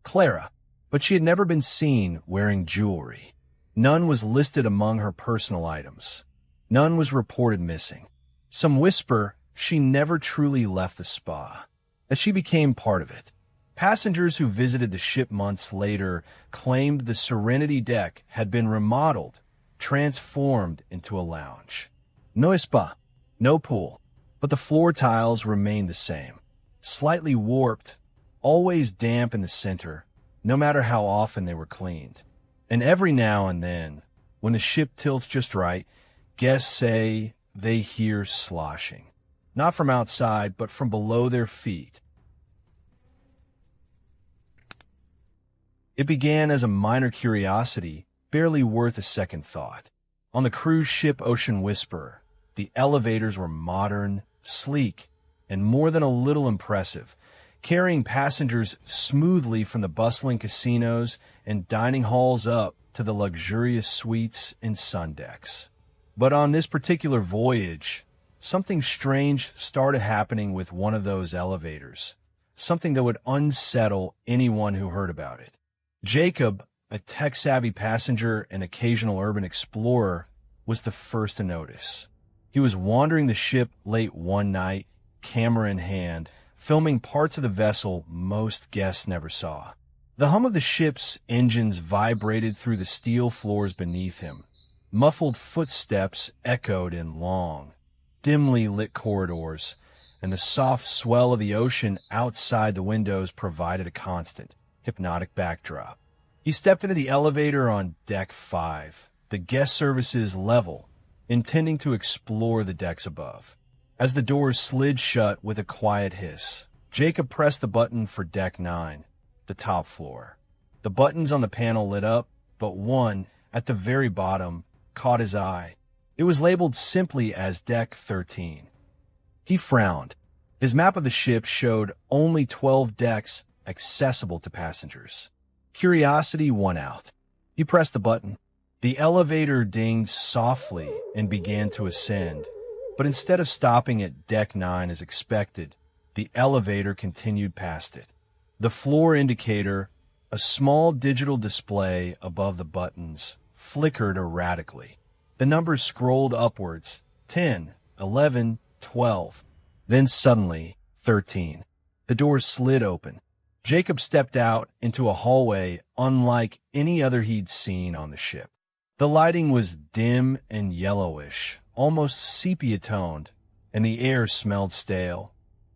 Clara, but she had never been seen wearing jewelry. None was listed among her personal items. None was reported missing. Some whisper she never truly left the spa, that she became part of it. Passengers who visited the ship months later claimed the Serenity deck had been remodeled, transformed into a lounge. No spa, no pool, but the floor tiles remained the same, slightly warped, always damp in the center, no matter how often they were cleaned. And every now and then, when the ship tilts just right, guests say they hear sloshing. Not from outside, but from below their feet. It began as a minor curiosity, barely worth a second thought. On the cruise ship Ocean Whisperer, the elevators were modern, sleek, and more than a little impressive, carrying passengers smoothly from the bustling casinos and dining halls up to the luxurious suites and sun decks. But on this particular voyage, something strange started happening with one of those elevators, something that would unsettle anyone who heard about it. Jacob, a tech-savvy passenger and occasional urban explorer, was the first to notice. He was wandering the ship late one night, camera in hand, filming parts of the vessel most guests never saw. The hum of the ship's engines vibrated through the steel floors beneath him. Muffled footsteps echoed in long, dimly lit corridors, and the soft swell of the ocean outside the windows provided a constant, hypnotic backdrop. He stepped into the elevator on Deck 5, the guest services level, intending to explore the decks above. As the doors slid shut with a quiet hiss, Jacob pressed the button for Deck 9, the top floor. The buttons on the panel lit up, but one, at the very bottom, caught his eye. It was labeled simply as Deck 13. He frowned. His map of the ship showed only 12 decks accessible to passengers. Curiosity won out. He pressed the button. The elevator dinged softly and began to ascend, but instead of stopping at Deck 9 as expected, the elevator continued past it. The floor indicator, a small digital display above the buttons, flickered erratically. The numbers scrolled upwards, 10, 11, 12. Then suddenly, 13. The doors slid open. Jacob stepped out into a hallway unlike any other he'd seen on the ship. The lighting was dim and yellowish, almost sepia-toned, and the air smelled stale,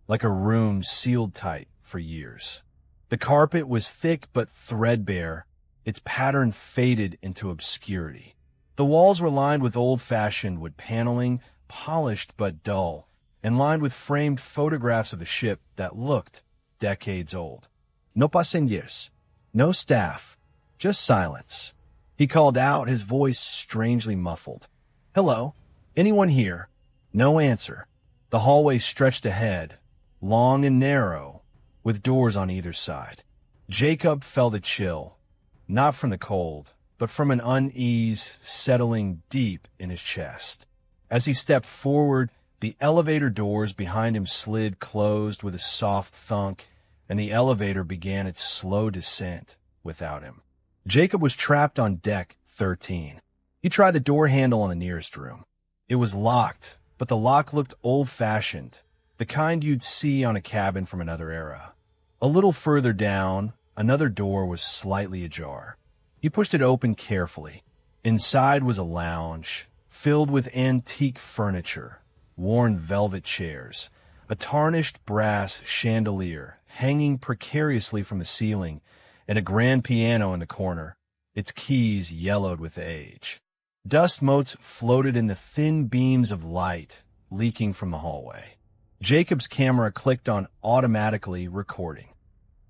like a room sealed tight for years. The carpet was thick but threadbare, its pattern faded into obscurity. The walls were lined with old-fashioned wood paneling, polished but dull, and lined with framed photographs of the ship that looked decades old. No passengers, no staff, just silence. He called out, his voice strangely muffled. "Hello? Anyone here?" No answer. The hallway stretched ahead, long and narrow, with doors on either side. Jacob felt a chill, not from the cold, but from an unease settling deep in his chest. As he stepped forward, the elevator doors behind him slid closed with a soft thunk, and the elevator began its slow descent without him. Jacob was trapped on Deck 13. He tried the door handle on the nearest room. It was locked, but the lock looked old-fashioned, the kind you'd see on a cabin from another era. A little further down, another door was slightly ajar. He pushed it open carefully. Inside was a lounge, filled with antique furniture, worn velvet chairs, a tarnished brass chandelier hanging precariously from the ceiling, and a grand piano in the corner, its keys yellowed with age. Dust motes floated in the thin beams of light leaking from the hallway. Jacob's camera clicked on automatically recording.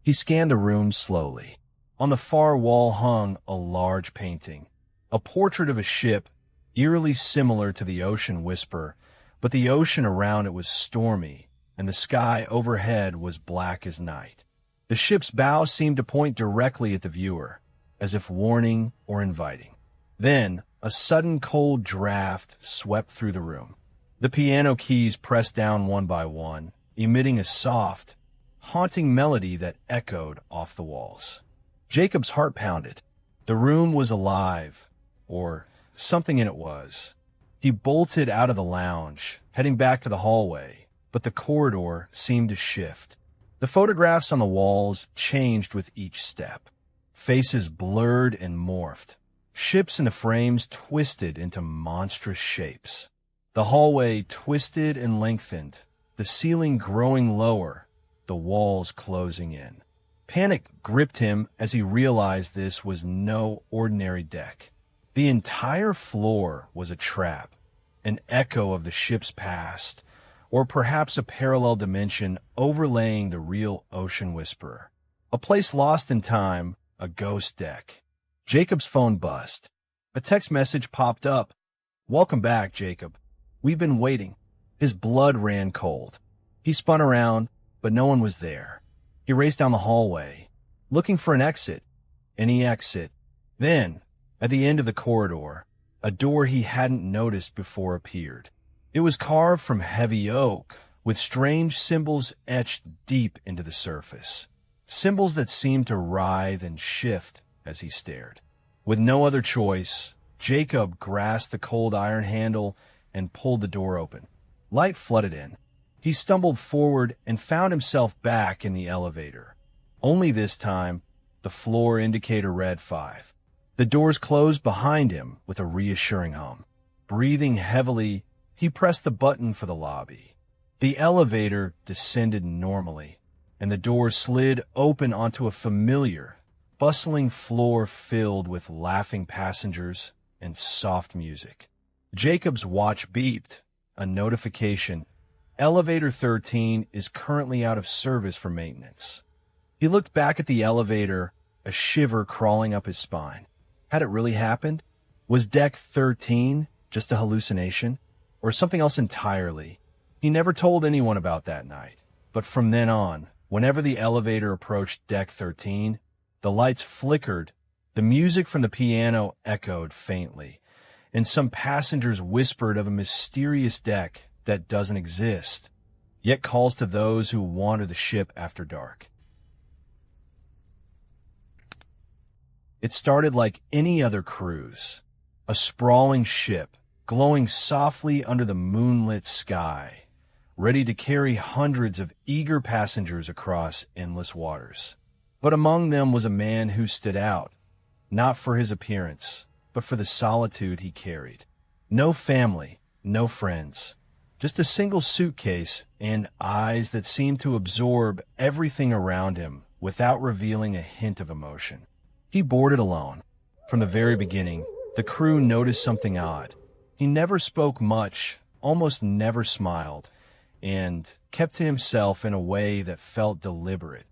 He scanned the room slowly. On the far wall hung a large painting, a portrait of a ship eerily similar to the Ocean Whisper, but the ocean around it was stormy, and the sky overhead was black as night. The ship's bow seemed to point directly at the viewer, as if warning or inviting. Then, a sudden cold draft swept through the room. The piano keys pressed down one by one, emitting a soft, haunting melody that echoed off the walls. Jacob's heart pounded. The room was alive, or something in it was. He bolted out of the lounge, heading back to the hallway, but the corridor seemed to shift. The photographs on the walls changed with each step. Faces blurred and morphed. Ships in the frames twisted into monstrous shapes. The hallway twisted and lengthened, the ceiling growing lower, the walls closing in. Panic gripped him as he realized this was no ordinary deck. The entire floor was a trap, an echo of the ship's past, or perhaps a parallel dimension overlaying the real Ocean Whisperer. A place lost in time, a ghost deck. Jacob's phone buzzed. A text message popped up. "Welcome back, Jacob. We've been waiting." His blood ran cold. He spun around, but no one was there. He raced down the hallway, looking for an exit, any exit. Then, at the end of the corridor, a door he hadn't noticed before appeared. It was carved from heavy oak, with strange symbols etched deep into the surface. Symbols that seemed to writhe and shift as he stared. With no other choice, Jacob grasped the cold iron handle and pulled the door open. Light flooded in. He stumbled forward and found himself back in the elevator. Only this time, the floor indicator read 5. The doors closed behind him with a reassuring hum. Breathing heavily, he pressed the button for the lobby. The elevator descended normally, and the door slid open onto a familiar, bustling floor filled with laughing passengers and soft music. Jacob's watch beeped, a notification. Elevator 13 is currently out of service for maintenance. He looked back at the elevator, a shiver crawling up his spine. Had it really happened? Was deck 13 just a hallucination? Or something else entirely? He never told anyone about that night. But from then on, whenever the elevator approached deck 13, the lights flickered, the music from the piano echoed faintly, and some passengers whispered of a mysterious deck that doesn't exist, yet calls to those who wander the ship after dark. It started like any other cruise, a sprawling ship, glowing softly under the moonlit sky, ready to carry hundreds of eager passengers across endless waters. But among them was a man who stood out, not for his appearance, but for the solitude he carried. No family, no friends, just a single suitcase and eyes that seemed to absorb everything around him without revealing a hint of emotion. He boarded alone. From the very beginning, the crew noticed something odd. He never spoke much, almost never smiled, and kept to himself in a way that felt deliberate,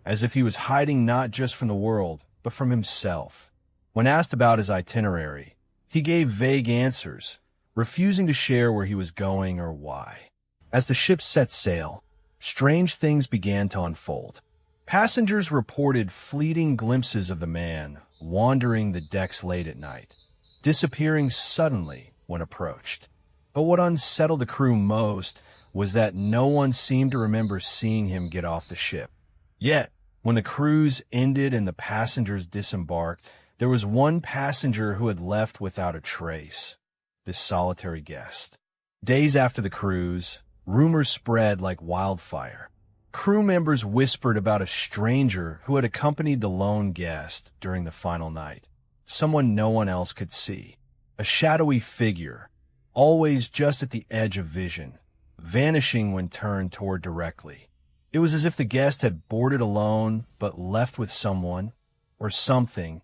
as if he was hiding not just from the world, but from himself. When asked about his itinerary, he gave vague answers, refusing to share where he was going or why. As the ship set sail, strange things began to unfold. Passengers reported fleeting glimpses of the man wandering the decks late at night, disappearing suddenly when approached. But what unsettled the crew most was that no one seemed to remember seeing him get off the ship. Yet, when the cruise ended and the passengers disembarked, there was one passenger who had left without a trace, this solitary guest. Days after the cruise, rumors spread like wildfire. Crew members whispered about a stranger who had accompanied the lone guest during the final night, someone no one else could see. A shadowy figure, always just at the edge of vision, vanishing when turned toward directly. It was as if the guest had boarded alone but left with someone, or something,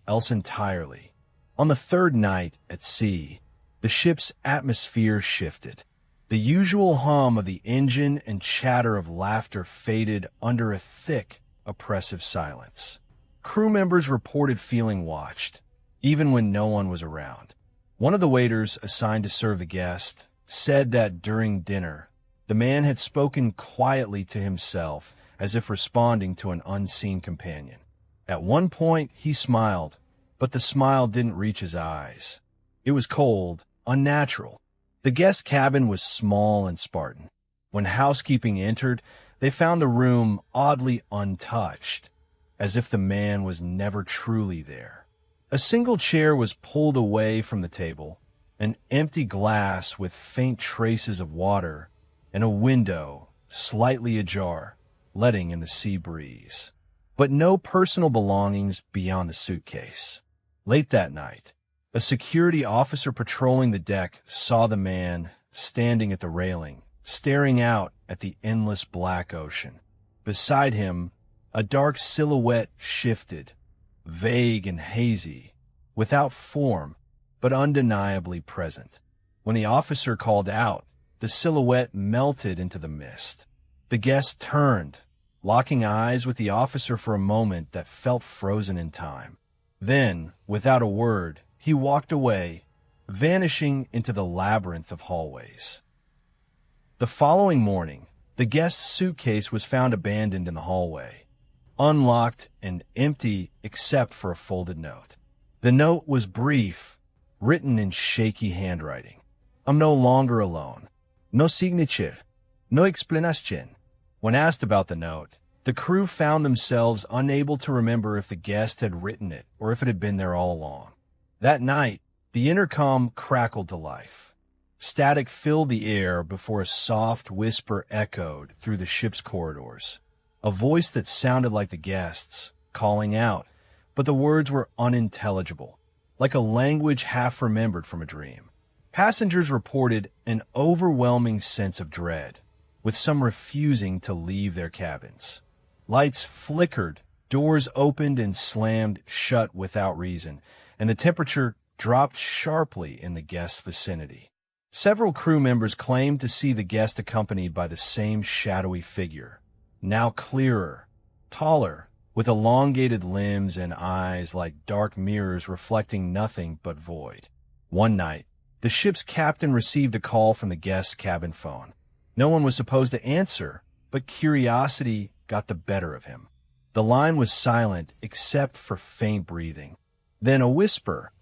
else entirely. On the third night at sea, the ship's atmosphere shifted. The usual hum of the engine and chatter of laughter faded under a thick, oppressive silence. Crew members reported feeling watched, even when no one was around. One of the waiters assigned to serve the guest said that during dinner, the man had spoken quietly to himself as if responding to an unseen companion. At one point, he smiled, but the smile didn't reach his eyes. It was cold, unnatural. The guest cabin was small and Spartan. When housekeeping entered, they found the room oddly untouched, as if the man was never truly there. A single chair was pulled away from the table, an empty glass with faint traces of water, and a window slightly ajar, letting in the sea breeze. But no personal belongings beyond the suitcase. Late that night, a security officer patrolling the deck saw the man standing at the railing, staring out at the endless black ocean. Beside him, a dark silhouette shifted, vague and hazy, without form, but undeniably present. When the officer called out, the silhouette melted into the mist. The guest turned, locking eyes with the officer for a moment that felt frozen in time. Then, without a word, he walked away, vanishing into the labyrinth of hallways. The following morning, The guest's suitcase was found abandoned in the hallway, unlocked and empty except for a folded note. The note was brief, written in shaky handwriting. I'm no longer alone. No signature. No explanation. When asked about the note, the crew found themselves unable to remember if the guest had written it or if it had been there all along. That night, the intercom crackled to life. Static filled the air before a soft whisper echoed through the ship's corridors. A voice that sounded like the guest's, calling out, but the words were unintelligible, like a language half remembered from a dream. Passengers reported an overwhelming sense of dread, with some refusing to leave their cabins. Lights flickered, doors opened and slammed shut without reason, and the temperature dropped sharply in the guest's vicinity. Several crew members claimed to see the guest accompanied by the same shadowy figure, now clearer, taller, with elongated limbs and eyes like dark mirrors reflecting nothing but void. One night, the ship's captain received a call from the guest's cabin phone. No one was supposed to answer, but curiosity got the better of him. The line was silent except for faint breathing. Then a whisper,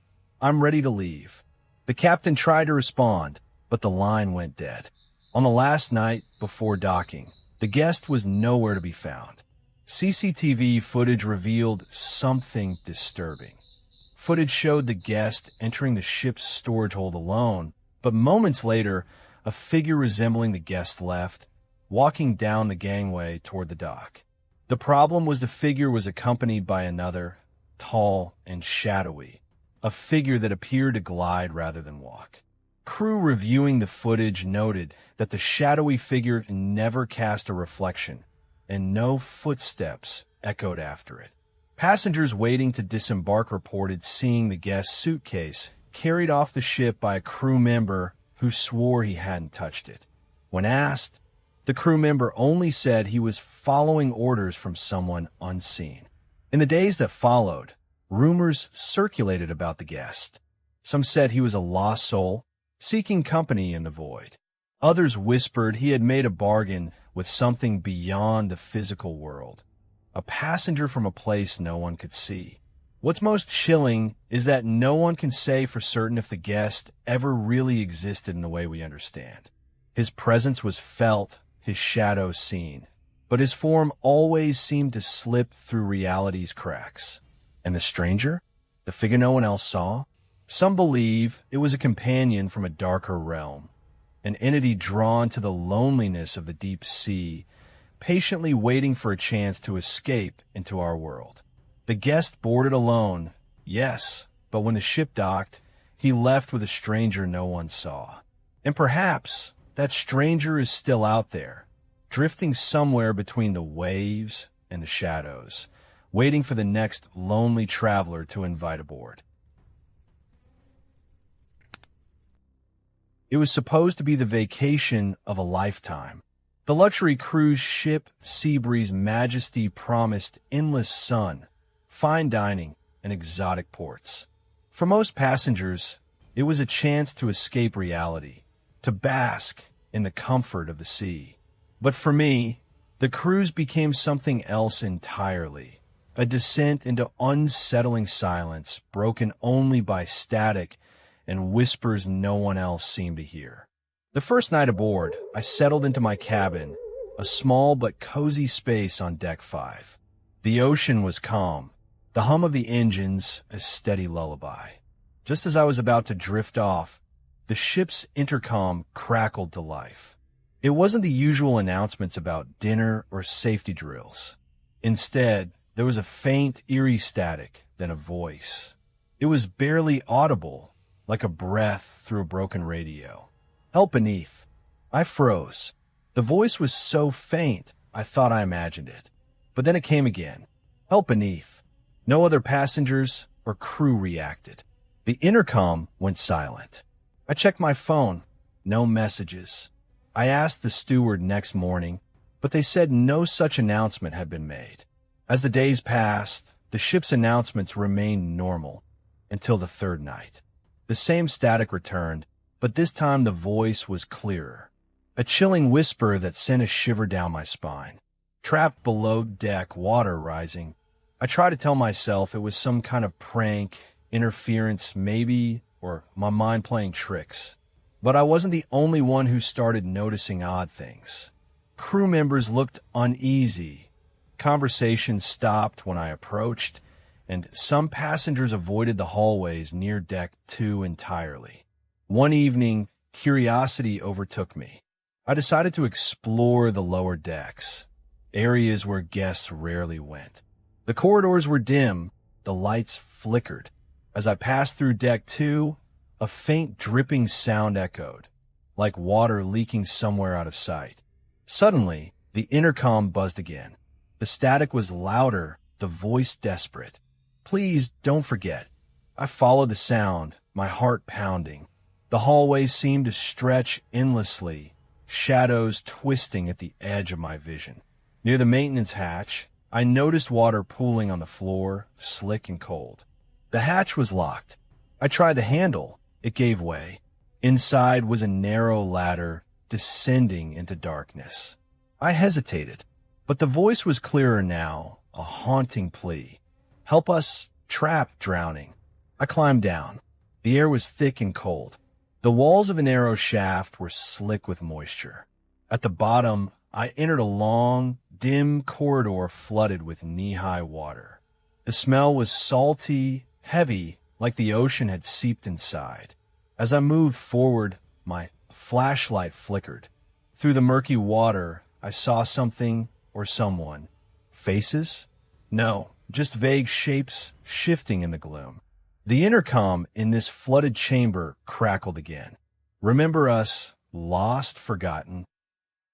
"I'm ready to leave." The captain tried to respond, but the line went dead. On the last night before docking, the guest was nowhere to be found. CCTV footage revealed something disturbing. Footage showed the guest entering the ship's storage hold alone, but moments later, a figure resembling the guest left, walking down the gangway toward the dock. The problem was the figure was accompanied by another, tall and shadowy, a figure that appeared to glide rather than walk. Crew reviewing the footage noted that the shadowy figure never cast a reflection, and no footsteps echoed after it. Passengers waiting to disembark reported seeing the guest's suitcase carried off the ship by a crew member who swore he hadn't touched it. When asked, the crew member only said he was following orders from someone unseen. In the days that followed, rumors circulated about the guest. Some said he was a lost soul, seeking company in the void. Others whispered he had made a bargain with something beyond the physical world, a passenger from a place no one could see. What's most chilling is that no one can say for certain if the guest ever really existed in the way we understand. His presence was felt, his shadow seen, but his form always seemed to slip through reality's cracks. And the stranger? The figure no one else saw? Some believe it was a companion from a darker realm, an entity drawn to the loneliness of the deep sea, patiently waiting for a chance to escape into our world. The guest boarded alone, yes, but when the ship docked, he left with a stranger no one saw. And perhaps that stranger is still out there, drifting somewhere between the waves and the shadows, waiting for the next lonely traveler to invite aboard. It was supposed to be the vacation of a lifetime. The luxury cruise ship Seabreeze Majesty promised endless sun, fine dining, and exotic ports. For most passengers, it was a chance to escape reality, to bask in the comfort of the sea. But for me, the cruise became something else entirely, a descent into unsettling silence broken only by static and whispers no one else seemed to hear. The first night aboard, I settled into my cabin, a small but cozy space on deck 5. The ocean was calm, the hum of the engines a steady lullaby. Just as I was about to drift off, the ship's intercom crackled to life. It wasn't the usual announcements about dinner or safety drills. Instead, there was a faint, eerie static, then a voice. It was barely audible, like a breath through a broken radio. "Help beneath." I froze. The voice was so faint, I thought I imagined it. But then it came again. "Help beneath." No other passengers or crew reacted. The intercom went silent. I checked my phone. No messages. I asked the steward next morning, but they said no such announcement had been made. As the days passed, the ship's announcements remained normal until the third night. The same static returned, but this time the voice was clearer. A chilling whisper that sent a shiver down my spine. Trapped below deck, water rising. I tried to tell myself it was some kind of prank, interference maybe, or my mind playing tricks. But I wasn't the only one who started noticing odd things. Crew members looked uneasy. Conversations stopped when I approached, and some passengers avoided the hallways near deck 2 entirely. One evening, curiosity overtook me. I decided to explore the lower decks, areas where guests rarely went. The corridors were dim, the lights flickered. As I passed through deck 2, a faint dripping sound echoed, like water leaking somewhere out of sight. Suddenly, the intercom buzzed again. The static was louder, the voice desperate. "Please don't forget." I followed the sound, my heart pounding. The hallways seemed to stretch endlessly, shadows twisting at the edge of my vision. Near the maintenance hatch, I noticed water pooling on the floor, slick and cold. The hatch was locked. I tried the handle. It gave way. Inside was a narrow ladder descending into darkness. I hesitated, but the voice was clearer now, a haunting plea. "Help us, trapped, drowning." I climbed down. The air was thick and cold. The walls of the narrow shaft were slick with moisture. At the bottom, I entered a long, dim corridor flooded with knee-high water. The smell was salty, heavy, like the ocean had seeped inside. As I moved forward, my flashlight flickered. Through the murky water, I saw something or someone. Faces? No, just vague shapes shifting in the gloom. The intercom in this flooded chamber crackled again. "Remember us, lost, forgotten."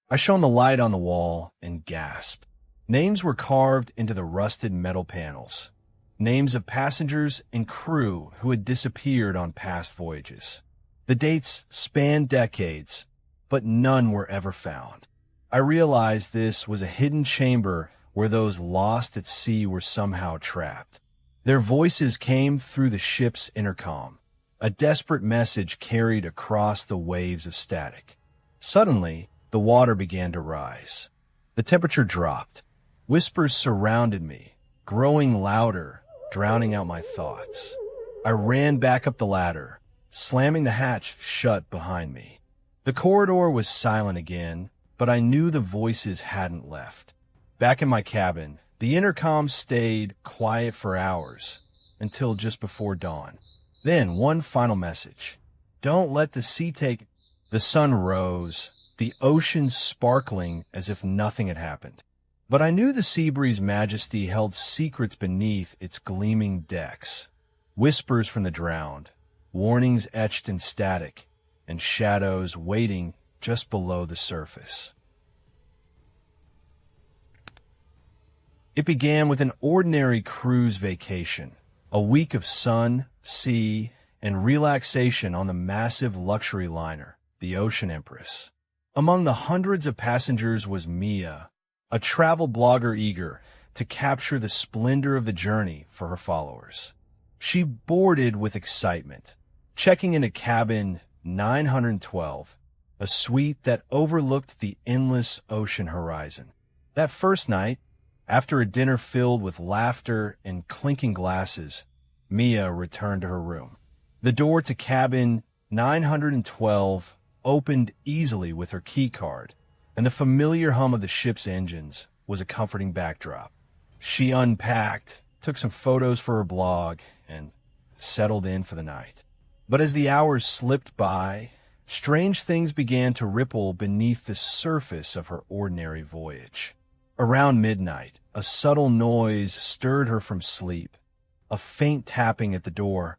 I shone the light on the wall and gasped. Names were carved into the rusted metal panels. Names of passengers and crew who had disappeared on past voyages. The dates spanned decades, but none were ever found. I realized this was a hidden chamber where those lost at sea were somehow trapped. Their voices came through the ship's intercom, a desperate message carried across the waves of static. Suddenly, the water began to rise. The temperature dropped. Whispers surrounded me, growing louder, drowning out my thoughts. I ran back up the ladder, slamming the hatch shut behind me. The corridor was silent again, but I knew the voices hadn't left. Back in my cabin, the intercom stayed quiet for hours, until just before dawn. Then one final message. "Don't let the sea take..." The sun rose, the ocean sparkling as if nothing had happened. But I knew the sea breeze majesty held secrets beneath its gleaming decks. Whispers from the drowned, warnings etched in static, and shadows waiting just below the surface. It began with an ordinary cruise vacation, a week of sun, sea, and relaxation on the massive luxury liner, the Ocean Empress. Among the hundreds of passengers was Mia, a travel blogger eager to capture the splendor of the journey for her followers. She boarded with excitement, checking into cabin 912, a suite that overlooked the endless ocean horizon. That first night, after a dinner filled with laughter and clinking glasses, Mia returned to her room. The door to cabin 912 opened easily with her key card, and the familiar hum of the ship's engines was a comforting backdrop. She unpacked, took some photos for her blog, and settled in for the night. But as the hours slipped by, strange things began to ripple beneath the surface of her ordinary voyage. Around midnight, a subtle noise stirred her from sleep, a faint tapping at the door,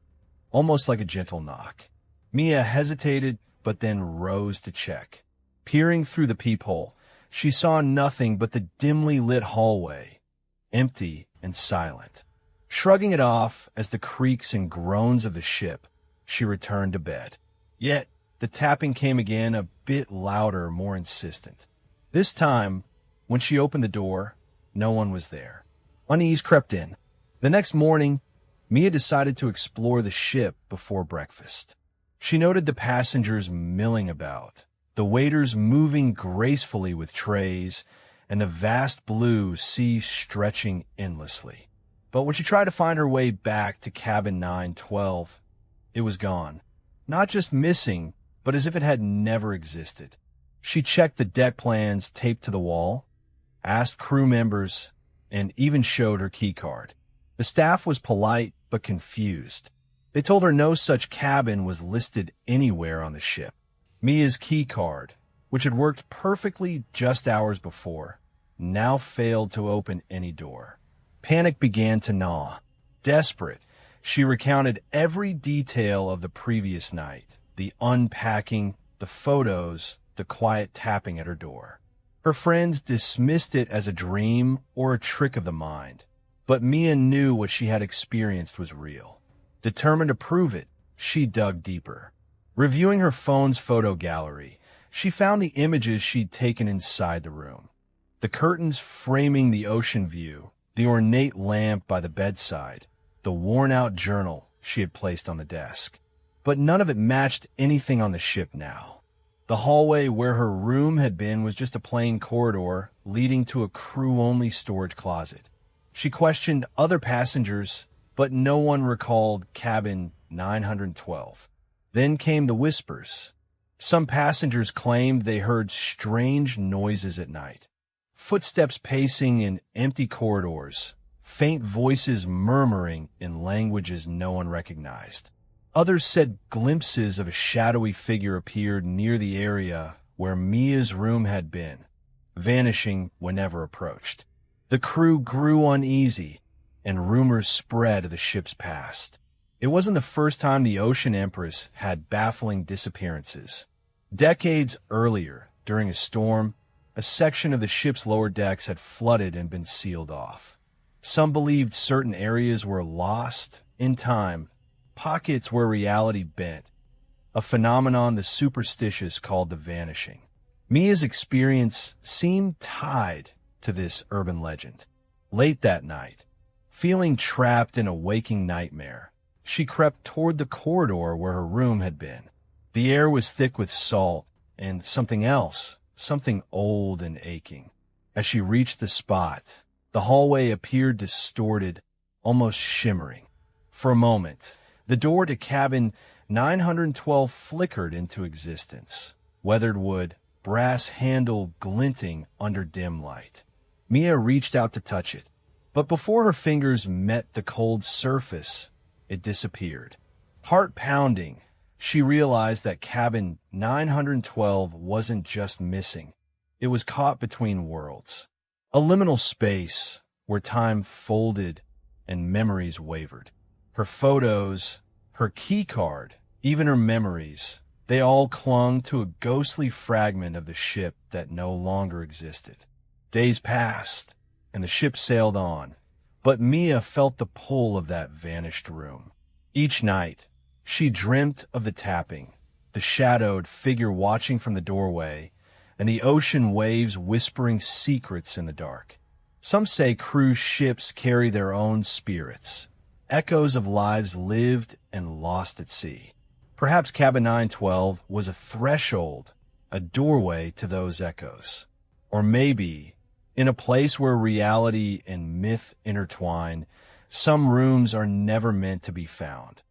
almost like a gentle knock. Mia hesitated, but then rose to check. Peering through the peephole, she saw nothing but the dimly lit hallway, empty and silent. Shrugging it off as the creaks and groans of the ship, she returned to bed. Yet, the tapping came again, a bit louder, more insistent. This time, when she opened the door, no one was there. Unease crept in. The next morning, Mia decided to explore the ship before breakfast. She noted the passengers milling about, the waiters moving gracefully with trays, and the vast blue sea stretching endlessly. But when she tried to find her way back to cabin 912, it was gone. Not just missing, but as if it had never existed. She checked the deck plans taped to the wall, asked crew members, and even showed her key card. The staff was polite but confused. They told her no such cabin was listed anywhere on the ship. Mia's key card, which had worked perfectly just hours before, now failed to open any door. Panic began to gnaw. Desperate, she recounted every detail of the previous night, the unpacking, the photos, the quiet tapping at her door. Her friends dismissed it as a dream or a trick of the mind, but Mia knew what she had experienced was real. Determined to prove it, she dug deeper. Reviewing her phone's photo gallery, she found the images she'd taken inside the room. The curtains framing the ocean view, the ornate lamp by the bedside, the worn-out journal she had placed on the desk. But none of it matched anything on the ship now. The hallway where her room had been was just a plain corridor leading to a crew-only storage closet. She questioned other passengers, but no one recalled cabin 912. Then came the whispers. Some passengers claimed they heard strange noises at night. Footsteps pacing in empty corridors, faint voices murmuring in languages no one recognized. Others said glimpses of a shadowy figure appeared near the area where Mia's room had been, vanishing whenever approached. The crew grew uneasy, and rumors spread of the ship's past. It wasn't the first time the Ocean Empress had baffling disappearances. Decades earlier, during a storm, a section of the ship's lower decks had flooded and been sealed off. Some believed certain areas were lost in time, pockets where reality bent, a phenomenon the superstitious called the vanishing. Mia's experience seemed tied to this urban legend. Late that night, feeling trapped in a waking nightmare, she crept toward the corridor where her room had been. The air was thick with salt and something else, something old and aching. As she reached the spot, the hallway appeared distorted, almost shimmering. For a moment, the door to cabin 912 flickered into existence, weathered wood, brass handle glinting under dim light. Mia reached out to touch it, but before her fingers met the cold surface, it disappeared. Heart pounding, she realized that cabin 912 wasn't just missing. It was caught between worlds. A liminal space where time folded and memories wavered. Her photos, her key card, even her memories, they all clung to a ghostly fragment of the ship that no longer existed. Days passed, and the ship sailed on, but Mia felt the pull of that vanished room. Each night, she dreamt of the tapping, the shadowed figure watching from the doorway, and the ocean waves whispering secrets in the dark. Some say cruise ships carry their own spirits, echoes of lives lived and lost at sea. Perhaps cabin 912 was a threshold, a doorway to those echoes. Or maybe, in a place where reality and myth intertwine, some rooms are never meant to be found,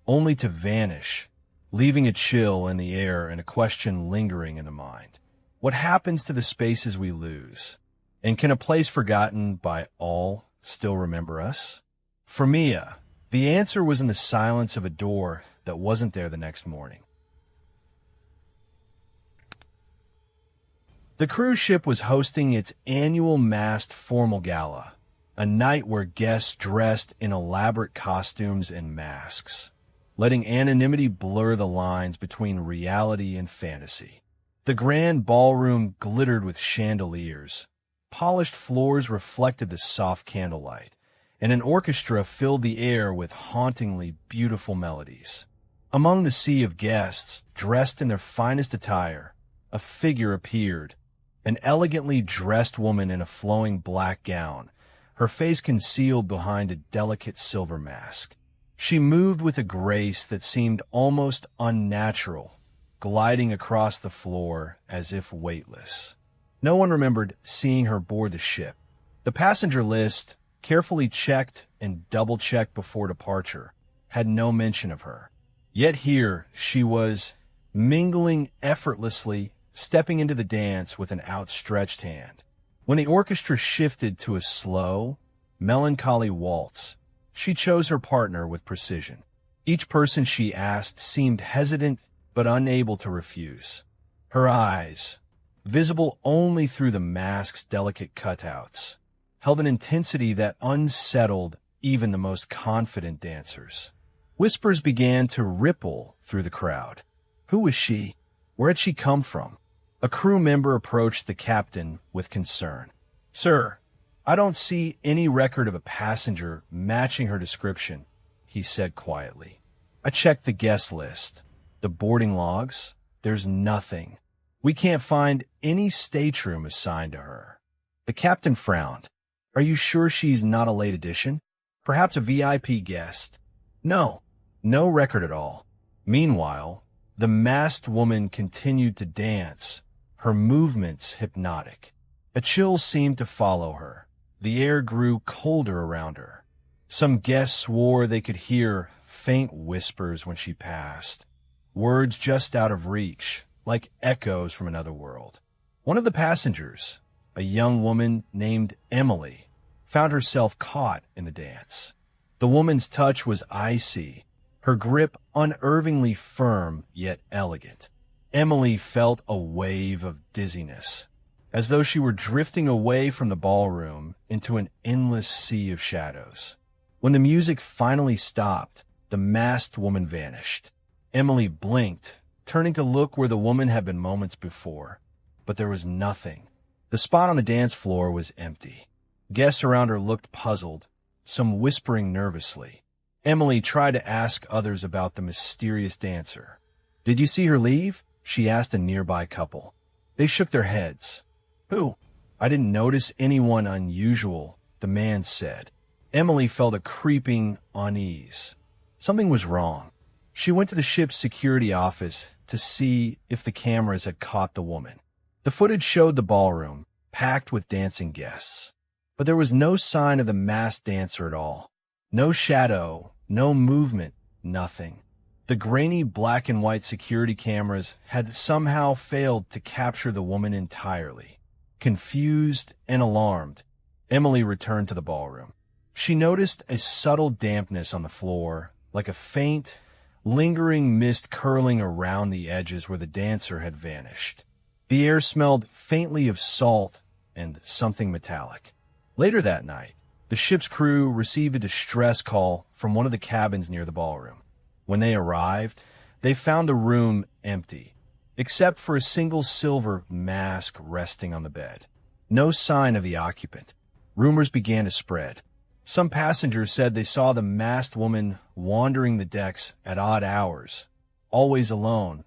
only to vanish, leaving a chill in the air and a question lingering in the mind. What happens to the spaces we lose? And can a place forgotten by all still remember us? For Mia, the answer was in the silence of a door that wasn't there the next morning. The cruise ship was hosting its annual masked formal gala, a night where guests dressed in elaborate costumes and masks, letting anonymity blur the lines between reality and fantasy. The grand ballroom glittered with chandeliers, polished floors reflected the soft candlelight, and an orchestra filled the air with hauntingly beautiful melodies. Among the sea of guests, dressed in their finest attire, a figure appeared, an elegantly dressed woman in a flowing black gown, her face concealed behind a delicate silver mask. She moved with a grace that seemed almost unnatural, gliding across the floor as if weightless. No one remembered seeing her board the ship. The passenger list, carefully checked and double-checked before departure, had no mention of her. Yet here she was, mingling effortlessly, stepping into the dance with an outstretched hand. When the orchestra shifted to a slow, melancholy waltz, she chose her partner with precision. Each person she asked seemed hesitant but unable to refuse. Her eyes, visible only through the mask's delicate cutouts, held an intensity that unsettled even the most confident dancers. Whispers began to ripple through the crowd. Who was she? Where had she come from? A crew member approached the captain with concern. "Sir, I don't see any record of a passenger matching her description," he said quietly. "I checked the guest list. The boarding logs. There's nothing. We can't find any stateroom assigned to her." The captain frowned. "Are you sure she's not a late addition? Perhaps a VIP guest?" "No, no record at all." Meanwhile, the masked woman continued to dance, her movements hypnotic. A chill seemed to follow her. The air grew colder around her. Some guests swore they could hear faint whispers when she passed, words just out of reach, like echoes from another world. One of the passengers, a young woman named Emily, found herself caught in the dance. The woman's touch was icy, her grip unnervingly firm yet elegant. Emily felt a wave of dizziness, as though she were drifting away from the ballroom into an endless sea of shadows. When the music finally stopped, the masked woman vanished. Emily blinked, turning to look where the woman had been moments before, but there was nothing. The spot on the dance floor was empty. Guests around her looked puzzled, some whispering nervously. Emily tried to ask others about the mysterious dancer. "Did you see her leave?" she asked a nearby couple. They shook their heads. "Who?" "I didn't notice anyone unusual," the man said. Emily felt a creeping unease. Something was wrong. She went to the ship's security office to see if the cameras had caught the woman. The footage showed the ballroom, packed with dancing guests. But there was no sign of the masked dancer at all. No shadow, no movement, nothing. The grainy black and white security cameras had somehow failed to capture the woman entirely. Confused and alarmed, Emily returned to the ballroom. She noticed a subtle dampness on the floor, like a faint, lingering mist curling around the edges where the dancer had vanished. The air smelled faintly of salt and something metallic. Later that night, the ship's crew received a distress call from one of the cabins near the ballroom. When they arrived, they found the room empty, except for a single silver mask resting on the bed. No sign of the occupant. Rumors began to spread. Some passengers said they saw the masked woman wandering the decks at odd hours, always alone,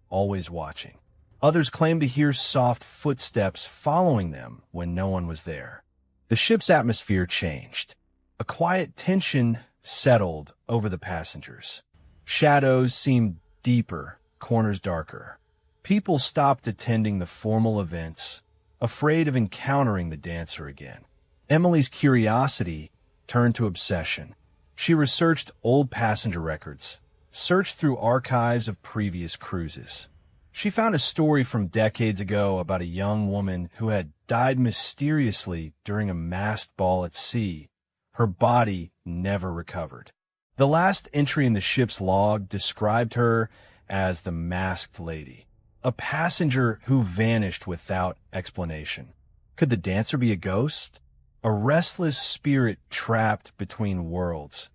always watching. Others claimed to hear soft footsteps following them when no one was there. The ship's atmosphere changed. A quiet tension settled over the passengers. Shadows seemed deeper, corners darker. People stopped attending the formal events, afraid of encountering the dancer again. Emily's curiosity turned to obsession. She researched old passenger records, searched through archives of previous cruises. She found a story from decades ago about a young woman who had died mysteriously during a masked ball at sea. Her body never recovered. The last entry in the ship's log described her as the Masked Lady, a passenger who vanished without explanation. Could the dancer be a ghost? A restless spirit trapped between worlds,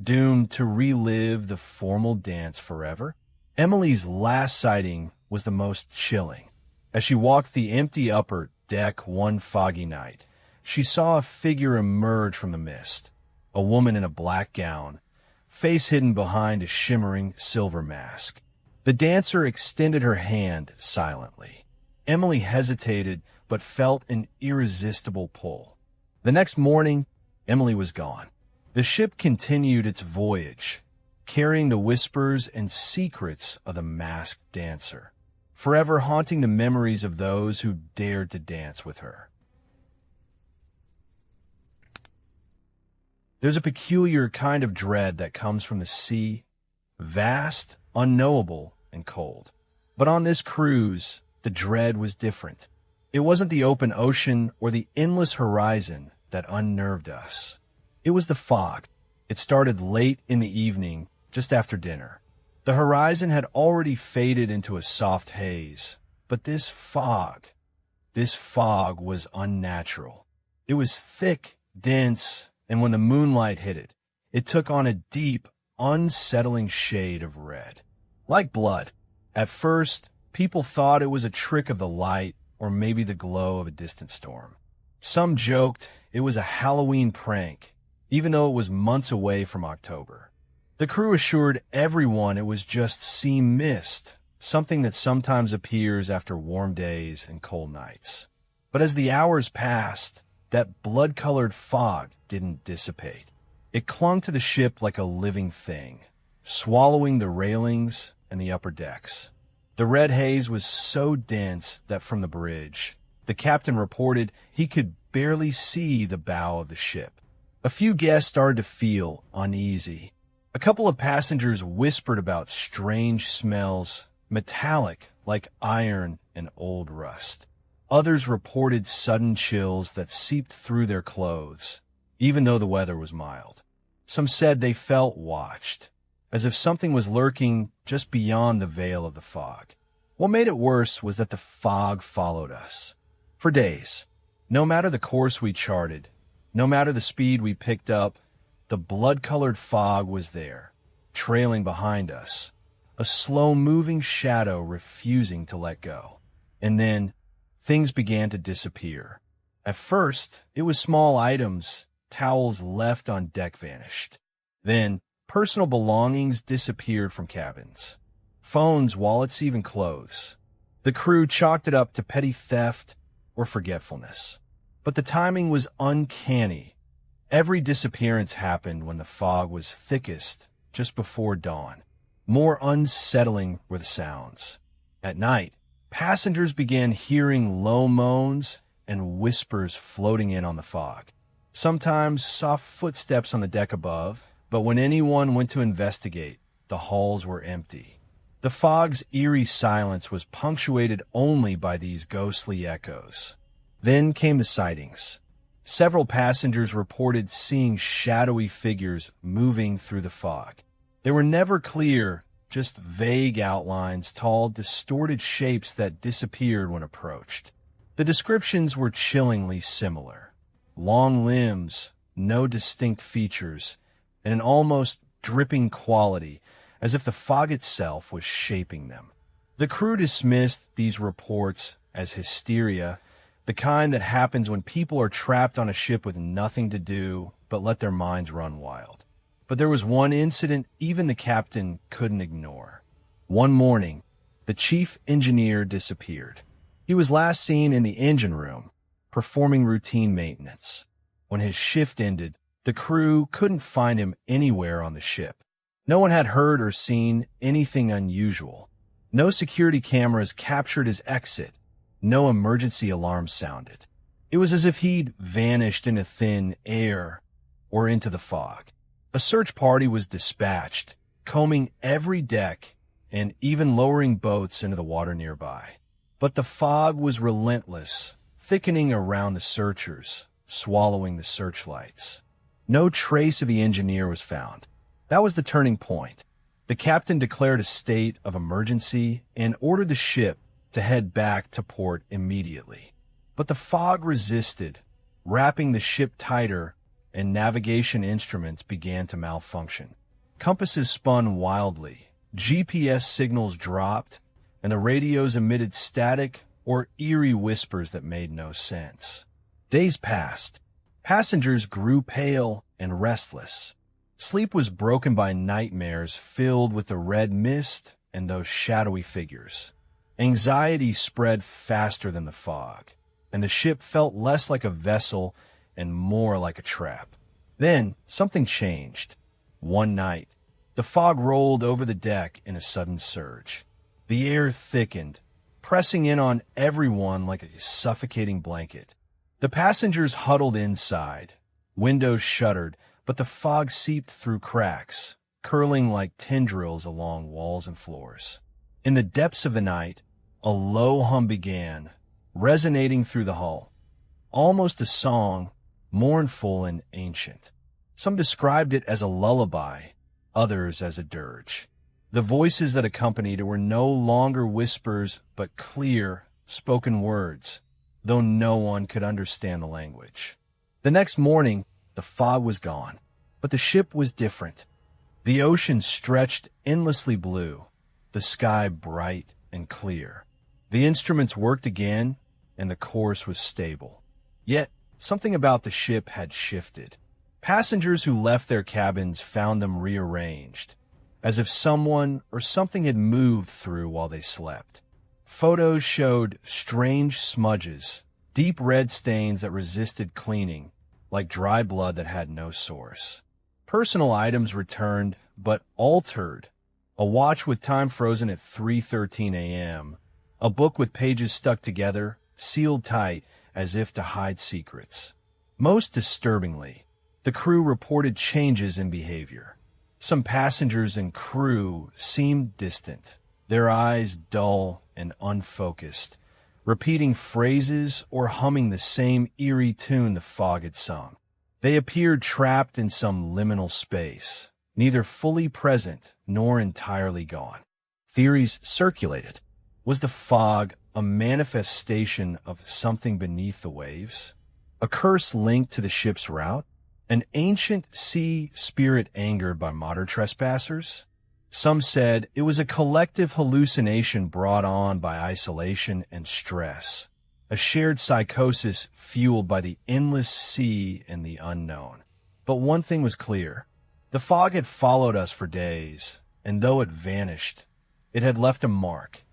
doomed to relive the formal dance forever? Emily's last sighting was the most chilling. As she walked the empty upper deck one foggy night, she saw a figure emerge from the mist, a woman in a black gown, face hidden behind a shimmering silver mask. The dancer extended her hand silently. Emily hesitated but felt an irresistible pull. The next morning, Emily was gone. The ship continued its voyage, carrying the whispers and secrets of the masked dancer, forever haunting the memories of those who dared to dance with her. There's a peculiar kind of dread that comes from the sea, vast, unknowable, and cold. But on this cruise, the dread was different. It wasn't the open ocean or the endless horizon that unnerved us. It was the fog. It started late in the evening, just after dinner. The horizon had already faded into a soft haze, but this fog was unnatural. It was thick, dense, and when the moonlight hit it, it took on a deep, unsettling shade of red. Like blood. At first, people thought it was a trick of the light or maybe the glow of a distant storm. Some joked it was a Halloween prank, even though it was months away from October. The crew assured everyone it was just sea mist, something that sometimes appears after warm days and cold nights. But as the hours passed, that blood-colored fog didn't dissipate. It clung to the ship like a living thing, swallowing the railings and the upper decks. The red haze was so dense that from the bridge, the captain reported he could barely see the bow of the ship. A few guests started to feel uneasy. A couple of passengers whispered about strange smells, metallic like iron and old rust. Others reported sudden chills that seeped through their clothes, even though the weather was mild. Some said they felt watched, as if something was lurking just beyond the veil of the fog. What made it worse was that the fog followed us. For days, no matter the course we charted, no matter the speed we picked up, the blood-colored fog was there, trailing behind us, a slow-moving shadow refusing to let go. And then, things began to disappear. At first, it was small items, towels left on deck vanished. Then, personal belongings disappeared from cabins. Phones, wallets, even clothes. The crew chalked it up to petty theft or forgetfulness. But the timing was uncanny. Every disappearance happened when the fog was thickest, just before dawn. More unsettling were the sounds. At night, passengers began hearing low moans and whispers floating in on the fog. Sometimes soft footsteps on the deck above, but when anyone went to investigate, the halls were empty. The fog's eerie silence was punctuated only by these ghostly echoes. Then came the sightings. Several passengers reported seeing shadowy figures moving through the fog. They were never clear, just vague outlines, tall, distorted shapes that disappeared when approached. The descriptions were chillingly similar. Long limbs, no distinct features, and an almost dripping quality, as if the fog itself was shaping them. The crew dismissed these reports as hysteria, the kind that happens when people are trapped on a ship with nothing to do but let their minds run wild. But there was one incident even the captain couldn't ignore. One morning, the chief engineer disappeared. He was last seen in the engine room, performing routine maintenance. When his shift ended, the crew couldn't find him anywhere on the ship. No one had heard or seen anything unusual. No security cameras captured his exit. No emergency alarms sounded. It was as if he'd vanished into thin air or into the fog. A search party was dispatched, combing every deck and even lowering boats into the water nearby. But the fog was relentless, thickening around the searchers, swallowing the searchlights. No trace of the engineer was found. That was the turning point. The captain declared a state of emergency and ordered the ship to head back to port immediately. But the fog resisted, wrapping the ship tighter, and navigation instruments began to malfunction. Compasses spun wildly, GPS signals dropped, and the radios emitted static or eerie whispers that made no sense. Days passed. Passengers grew pale and restless. Sleep was broken by nightmares filled with the red mist and those shadowy figures. Anxiety spread faster than the fog, and the ship felt less like a vessel and more like a trap. Then something changed. One night, The fog rolled over the deck in a sudden surge. The air thickened, pressing in on everyone like a suffocating blanket. The passengers huddled inside. Windows shuttered, but the fog seeped through cracks, curling like tendrils along walls and floors. In the depths of the night, a low hum began, resonating through the hull. Almost a song, mournful and ancient. Some described it as a lullaby, others as a dirge. The voices that accompanied it were no longer whispers, but clear, spoken words, though no one could understand the language. The next morning, the fog was gone, but the ship was different. The ocean stretched endlessly blue, the sky bright and clear. The instruments worked again, and the course was stable. Yet, something about the ship had shifted. Passengers who left their cabins found them rearranged, as if someone or something had moved through while they slept. Photos showed strange smudges, deep red stains that resisted cleaning, like dry blood that had no source. Personal items returned, but altered. A watch with time frozen at 3:13 a.m., a book with pages stuck together, sealed tight as if to hide secrets. Most disturbingly, the crew reported changes in behavior. Some passengers and crew seemed distant, their eyes dull and unfocused, repeating phrases or humming the same eerie tune the fog had sung. They appeared trapped in some liminal space, neither fully present nor entirely gone. Theories circulated. Was the fog a manifestation of something beneath the waves? A curse linked to the ship's route? An ancient sea spirit angered by modern trespassers? Some said it was a collective hallucination brought on by isolation and stress, a shared psychosis fueled by the endless sea and the unknown. But one thing was clear. The fog had followed us for days, and though it vanished, it had left a mark,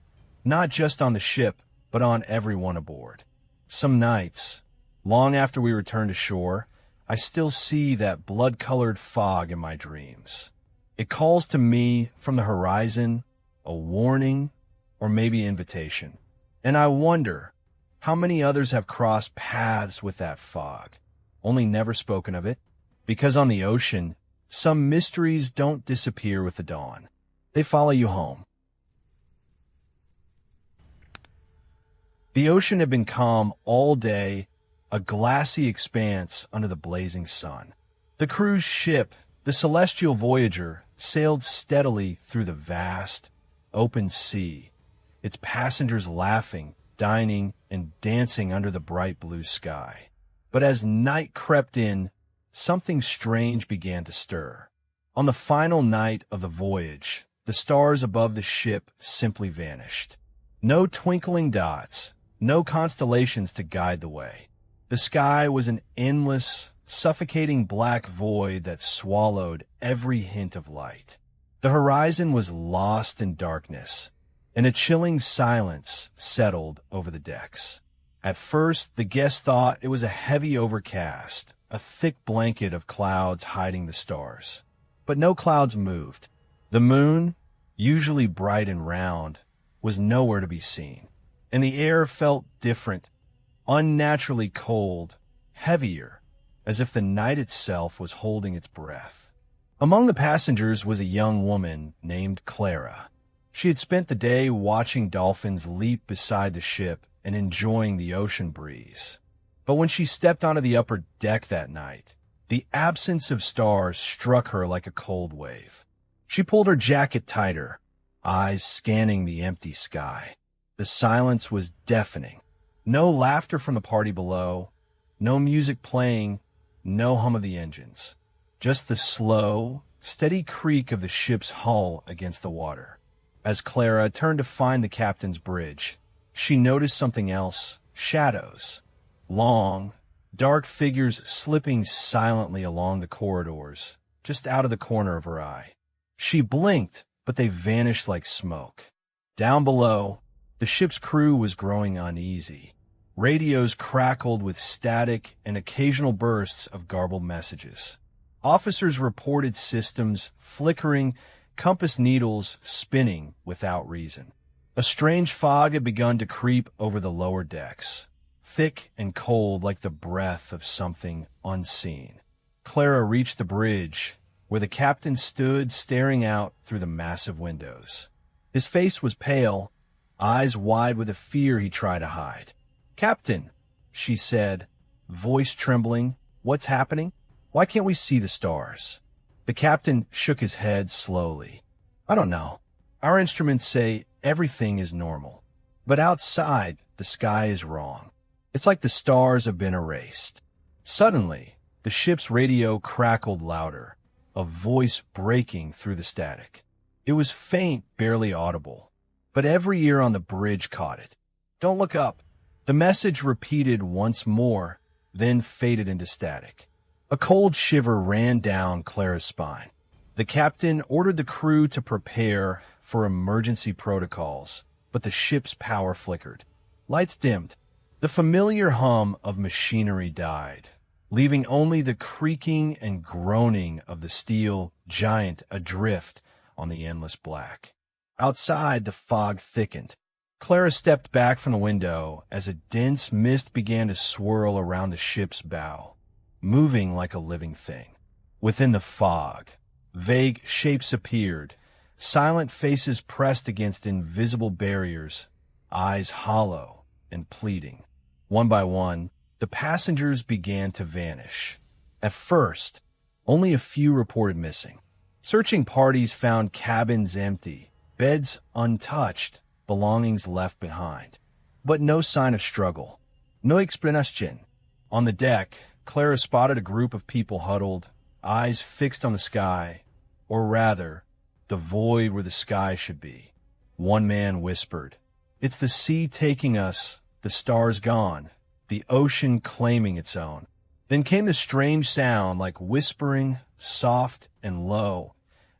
not just on the ship, but on everyone aboard. Some nights, long after we returned to shore, I still see that blood-colored fog in my dreams. It calls to me from the horizon, a warning, or maybe invitation. And I wonder how many others have crossed paths with that fog, only never spoken of it, because on the ocean, some mysteries don't disappear with the dawn. They follow you home. The ocean had been calm all day, a glassy expanse under the blazing sun. The cruise ship, the celestial Voyager, sailed steadily through the vast, open sea, its passengers laughing, dining, and dancing under the bright blue sky. But as night crept in, something strange began to stir. On the final night of the voyage, the stars above the ship simply vanished. No twinkling dots, no constellations to guide the way. The sky was an endless, suffocating black void that swallowed every hint of light. The horizon was lost in darkness, and a chilling silence settled over the decks. At first, the guests thought it was a heavy overcast, a thick blanket of clouds hiding the stars. But no clouds moved. The moon, usually bright and round, was nowhere to be seen, and the air felt different, unnaturally cold, heavier, as if the night itself was holding its breath. Among the passengers was a young woman named Clara. She had spent the day watching dolphins leap beside the ship and enjoying the ocean breeze. But when she stepped onto the upper deck that night, the absence of stars struck her like a cold wave. She pulled her jacket tighter, eyes scanning the empty sky. The silence was deafening. No laughter from the party below, no music playing, no hum of the engines. Just the slow, steady creak of the ship's hull against the water. As Clara turned to find the captain's bridge, she noticed something else: shadows. Long, dark figures slipping silently along the corridors, just out of the corner of her eye. She blinked, but they vanished like smoke. Down below, the ship's crew was growing uneasy. Radios crackled with static and occasional bursts of garbled messages. Officers reported systems flickering compass needles spinning without reason. A strange fog had begun to creep over the lower decks, thick and cold like the breath of something unseen. Clara reached the bridge, where the captain stood staring out through the massive windows. His face was pale, eyes wide with a fear he tried to hide. "Captain," she said, voice trembling, "what's happening? Why can't we see the stars?" The captain shook his head slowly. "I don't know. Our instruments say everything is normal. But outside, the sky is wrong. It's like the stars have been erased." Suddenly, the ship's radio crackled louder, a voice breaking through the static. It was faint, barely audible, but every ear on the bridge caught it. "Don't look up." The message repeated once more, then faded into static. A cold shiver ran down Clara's spine. The captain ordered the crew to prepare for emergency protocols, but the ship's power flickered. Lights dimmed. The familiar hum of machinery died, leaving only the creaking and groaning of the steel giant adrift on the endless black. Outside, the fog thickened. Clara stepped back from the window as a dense mist began to swirl around the ship's bow, moving like a living thing. Within the fog, vague shapes appeared, silent faces pressed against invisible barriers, eyes hollow and pleading. One by one, the passengers began to vanish. At first, only a few reported missing. Searching parties found cabins empty, beds untouched, belongings left behind. But no sign of struggle. No explanation. On the deck, Clara spotted a group of people huddled, eyes fixed on the sky, or rather, the void where the sky should be. One man whispered, "It's the sea taking us, the stars gone, the ocean claiming its own." Then came the strange sound like whispering, soft and low,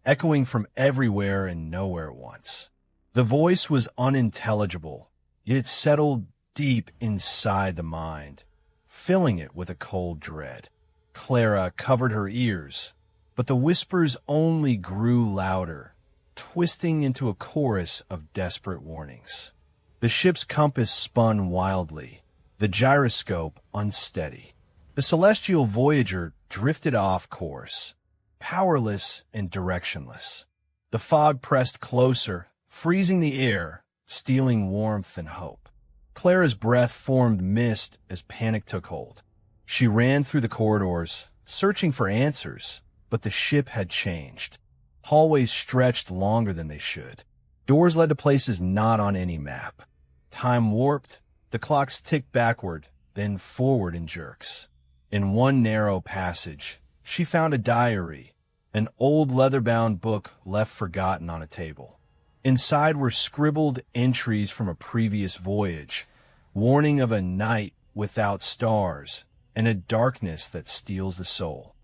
echoing from everywhere and nowhere at once. The voice was unintelligible, yet it settled deep inside the mind, filling it with a cold dread. Clara covered her ears, but the whispers only grew louder, twisting into a chorus of desperate warnings. The ship's compass spun wildly, the gyroscope unsteady. The celestial voyager drifted off course, powerless and directionless. The fog pressed closer, freezing the air, stealing warmth and hope. Clara's breath formed mist as panic took hold. She ran through the corridors, searching for answers, but the ship had changed. Hallways stretched longer than they should. Doors led to places not on any map. Time warped, the clocks ticked backward, then forward in jerks. In one narrow passage, she found a diary, an old leather-bound book left forgotten on a table. Inside were scribbled entries from a previous voyage, warning of a night without stars and a darkness that steals the soul.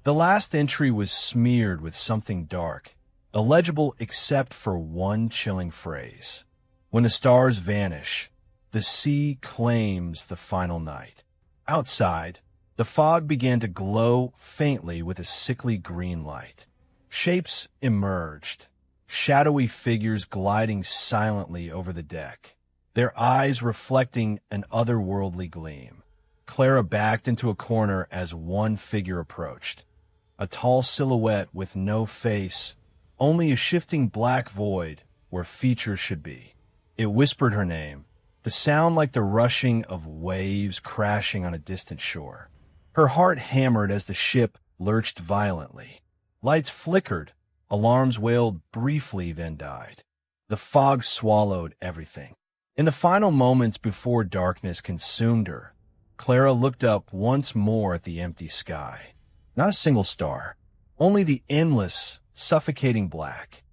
The last entry was smeared with something dark, illegible except for one chilling phrase. "When the stars vanish, the sea claims the final night." Outside, the fog began to glow faintly with a sickly green light. Shapes emerged, shadowy figures gliding silently over the deck, their eyes reflecting an otherworldly gleam. Clara backed into a corner as one figure approached. A tall silhouette with no face, only a shifting black void where features should be. It whispered her name, the sound like the rushing of waves crashing on a distant shore. Her heart hammered as the ship lurched violently. Lights flickered, alarms wailed briefly, then died. The fog swallowed everything. In the final moments before darkness consumed her, Clara looked up once more at the empty sky. Not a single star, only the endless, suffocating black.